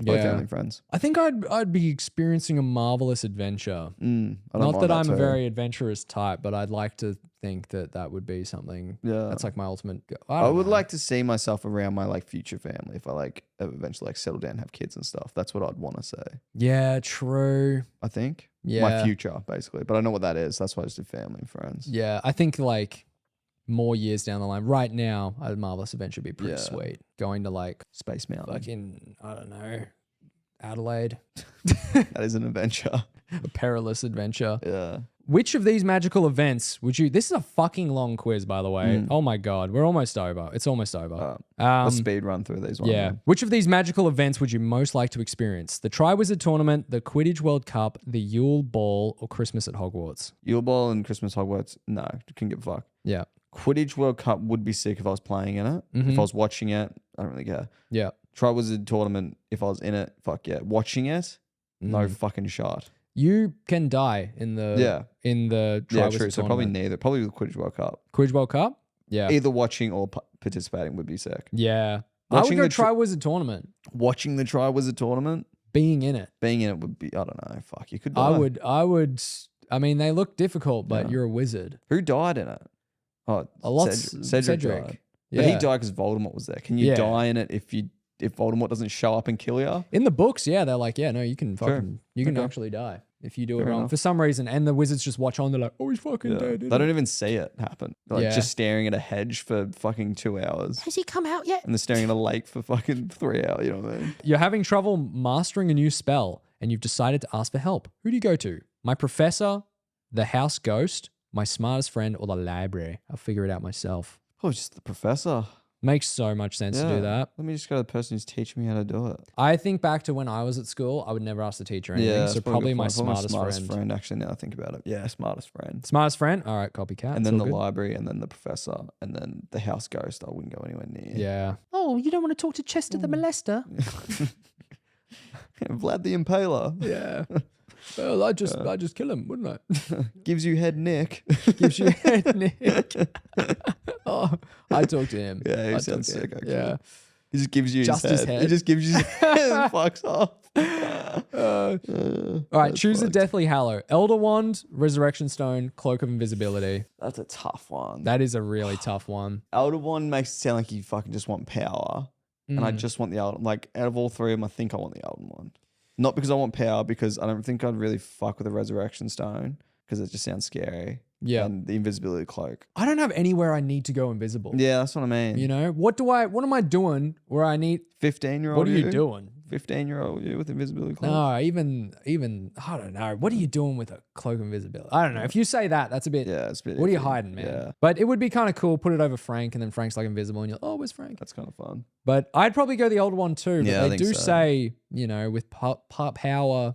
probably family and friends. I think I'd be experiencing a marvelous adventure. I don't Not mind that I'm a too. very adventurous type, but I'd like to think that would be something. Yeah. That's like my ultimate. I would like to see myself around my like future family if I like eventually like settle down and have kids and stuff. That's what I'd want to say. Yeah, true. I think. Yeah. My future, basically. But I know what that is. That's why I just do family and friends. Yeah, I think like more years down the line. Right now, a marvelous adventure would be pretty Yeah. sweet. Going to like Space Mountain. fucking I don't know, Adelaide, That is an adventure. a perilous adventure. Yeah. Which of these magical events would you? This is a fucking long quiz, by the way. Oh my god, we're almost over. It's almost over. Let's speed run through these ones. Yeah. Which of these magical events would you most like to experience? The Triwizard Tournament, the Quidditch World Cup, the Yule Ball, or Christmas at Hogwarts? Yule Ball and Christmas Hogwarts. No, couldn't give a fuck. Yeah. Quidditch World Cup would be sick if I was playing in it. Mm-hmm. If I was watching it, I don't really care. Yeah. Triwizard Tournament, if I was in it, fuck yeah. Watching it, no Mm. fucking shot. You can die in the Yeah, Triwizard true. So probably Tournament. neither. Probably the Quidditch World Cup. Quidditch World Cup? Yeah. Either watching or participating would be sick. Yeah. I Watching would go the Triwizard Tournament. Watching the Triwizard Tournament, Being in it. being in it would be, I don't know, fuck, you could die. I mean, they look difficult, but Yeah. you're a wizard. Who died in it? Oh, A lot. Cedric died. Yeah. But he died because Voldemort was there. Can you Yeah. die in it if Voldemort doesn't show up and kill you? In the books, yeah, they're like, yeah, no, you can Sure. fucking, you can Okay. actually die if you do it Fair wrong enough. for some reason. And the wizards just watch on. They're like, oh, he's fucking Yeah. dead. They don't even see it happen. They're like Yeah. just staring at a hedge for fucking 2 hours. Has he come out yet? And they're staring at a lake for fucking 3 hours. You know what I mean? You're having trouble mastering a new spell, and you've decided to ask for help. Who do you go to? My professor, the house ghost, my smartest friend, or the library? I'll figure it out myself. Oh, just the professor. Makes so much sense to do that. Let me just go to the person who's teaching me how to do it. I think back to when I was at school, I would never ask the teacher anything. that's So a probably good my point. Probably smartest friend. Actually, now I think about it. Yeah, smartest friend. Smartest friend? All right, copycat. And It's then all the good. library, and then the professor, and then the house ghost. I wouldn't go anywhere near. Yeah. Oh, you don't want to talk to Chester the molester? Vlad the Impaler Yeah. Well, I just kill him, wouldn't I? gives you head nick. Gives you a head nick. Oh, I talk to him. Yeah, he I'd sounds talk to sick, him. actually. Yeah. He just gives you Just his his head. He head. just gives you his head and fucks off. All right, choose a Deathly Hallow. Elder Wand, Resurrection Stone, Cloak of Invisibility. That's a tough one. That is a really tough one. Elder Wand makes it sound like you fucking just want power. And I just want the Elder. Like, out of all three of them, I think I want the Elder Wand. Not because I want power, because I don't think I'd really fuck with the Resurrection Stone, because it just sounds scary. Yeah. And the Invisibility Cloak. I don't have anywhere I need to go invisible. Yeah, that's what I mean. You know, what am I doing where I need, 15-year-old what are you doing? 15-year-old you with Invisibility Cloak? No, even, I don't know. What are you doing with a Cloak of Invisibility? I don't know. If you say that, that's a bit, Yeah, it's a bit what are you iffy. hiding, man? Yeah, But it would be kind of cool. Put it over Frank, and then Frank's like invisible, and you're like, oh, where's Frank? that's kind of fun. But I'd probably go the older one too. But Yeah, I they think do so. say, you know, with power,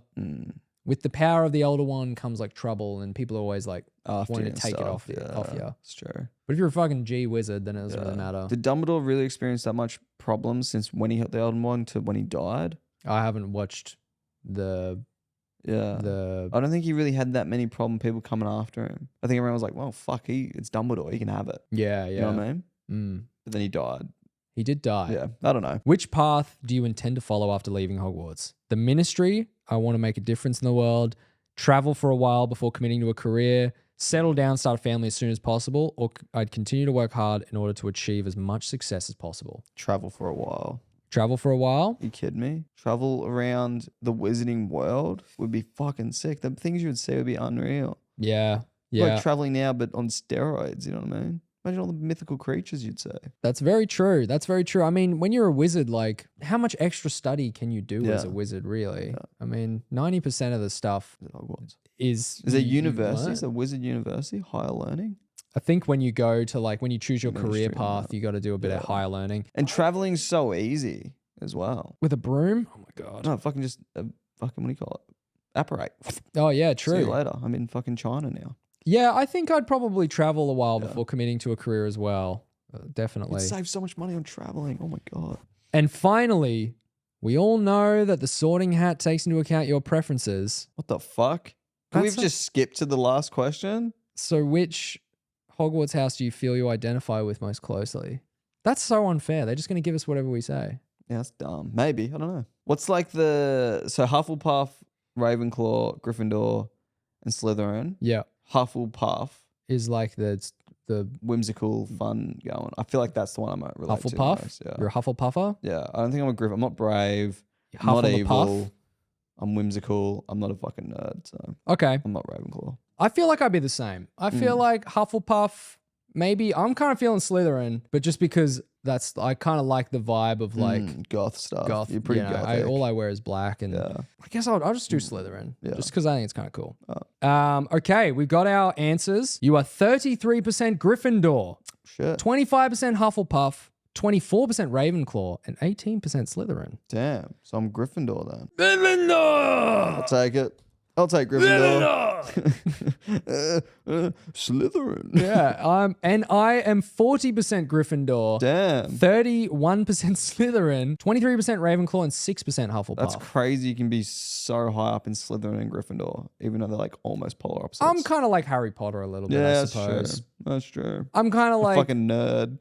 with the power of the older one comes like trouble, and people are always like After wanting you to and take it stuff, off you. It's true. But if you're a fucking G wizard, then it doesn't really matter. Did Dumbledore really experience that much problems since when he hit the Elden Wand to when he died? I haven't watched the Yeah. I don't think he really had that many problem people coming after him. I think everyone was like, well, fuck, it's Dumbledore. He can have it. yeah. You know what I mean? Mm. But then he died. He did die. Yeah. I don't know. Which path do you intend to follow after leaving Hogwarts? The ministry, I want to make a difference in the world, travel for a while before committing to a career, settle down, start a family as soon as possible, or I'd continue to work hard in order to achieve as much success as possible. Travel for a while. Travel for a while? You kidding me? Travel around the wizarding world would be fucking sick. The things you would see would be unreal. Yeah. Yeah. Like traveling now, but on steroids. You know what I mean? Imagine all the mythical creatures you'd say. That's very true. That's very true. I mean, when you're a wizard, like, how much extra study can you do as a Yeah. wizard, really? I mean, 90% of the stuff Hogwarts. is Is there you university? learn. Is there wizard university? Higher learning? I think when you go to, like, when you choose your career Mainstream, path, you got to do a bit of higher learning. And traveling's so easy as well. With a broom? Oh, my God. No, fucking just, fucking, what do you call it? Apparate. Oh, yeah, See you true. later. I'm in fucking China now. Yeah, I think I'd probably travel a while before committing to a career as well. Definitely. You'd save so much money on traveling. Oh my God. And finally, we all know that the sorting hat takes into account your preferences. What the fuck? Can we That's just skip to the last question? So which Hogwarts house do you feel you identify with most closely? That's so unfair. They're just going to give us whatever we say. Yeah, that's dumb. Maybe. I don't know. What's like so Hufflepuff, Ravenclaw, Gryffindor, and Slytherin. Yeah. Hufflepuff, Is like the whimsical, fun going. I feel like that's the one I might relate to Hufflepuff? most. Yeah. You're a Hufflepuffer? Yeah. I don't think I'm a Griff. I'm not brave. I'm not Hufflepuff? evil. I'm whimsical. I'm not a fucking nerd. So Okay. I'm not Ravenclaw. I feel like I'd be the same. I feel like Hufflepuff, maybe I'm kind of feeling Slytherin, but just because I kind of like the vibe of like goth stuff. goth. You're pretty you know, gothic. all I wear is black, and Yeah. I guess I'll just do Slytherin, Yeah. just because I think it's kind of cool. Okay, we've got our answers. You are 33% Gryffindor, Shit. 25% Hufflepuff, 24% Ravenclaw, and 18% Slytherin. Damn. So I'm Gryffindor then. Gryffindor! I'll take it. I'll take Gryffindor. Slytherin. Yeah, and I am 40% Gryffindor. Damn. 31% Slytherin, 23% Ravenclaw, and 6% Hufflepuff. That's crazy. You can be so high up in Slytherin and Gryffindor, even though they're like almost polar opposites. I'm kind of like Harry Potter a little bit, yeah, I that's suppose. true. That's true. I'm kind of like Fucking nerd.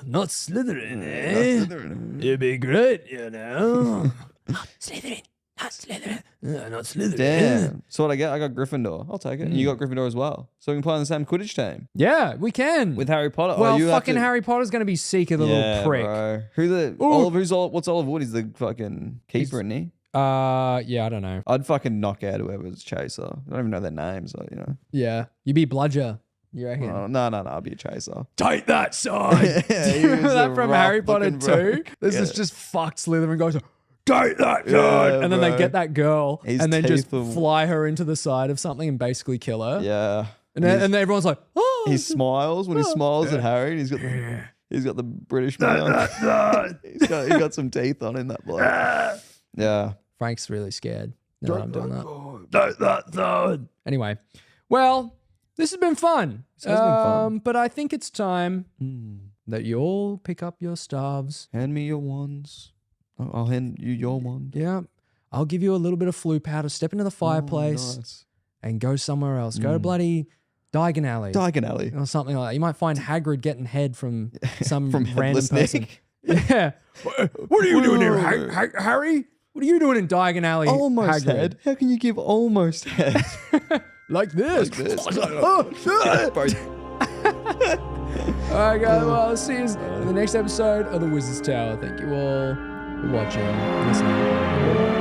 Not Slytherin, eh? It'd be great, you know. Slytherin. Not Slytherin. Not Slytherin. Damn. So what I get? I got Gryffindor. I'll take it. And you got Gryffindor as well. So we can play on the same Quidditch team yeah, we can. with Harry Potter. well, you have fucking to- Harry Potter's gonna be Seeker, the little prick. Bro. What's Olive Wood? He's the fucking keeper, isn't he? Yeah, I don't know. I'd fucking knock out whoever's chaser. I don't even know their names, you know. Yeah, you be Bludger. You reckon? No, I'll be a chaser. Take that side. Remember that from Harry Potter 2? This is just fucked Slytherin goes, take that side! And then they bro. get that girl His and then just teeth are- fly her into the side of something and basically kill her. Yeah. And then everyone's like, oh! He smiles when he smiles at Harry. And he's got the British man. He got some teeth on in that bloke. Yeah. Frank's really scared. No, I'm doing that. Take that side. Anyway, well, this has been fun. This has been fun. But I think it's time that you all pick up your staves. Hand me your wands. I'll hand you your wand. Yeah. I'll give you a little bit of flu powder. Step into the fireplace Nice. and go somewhere else. Go to bloody Diagon Alley. Diagon Alley. or something like that. You might find Hagrid getting head from some From random Headless person. Nick. Yeah. What are you doing here, Harry? What are you doing in Diagon Alley, Almost Hagrid? head. How can you give almost head? Like this. Oh, shit. Bro. All right, guys. Well, I'll see you in the next episode of The Wizard's Tower. Thank you all for watching and listening.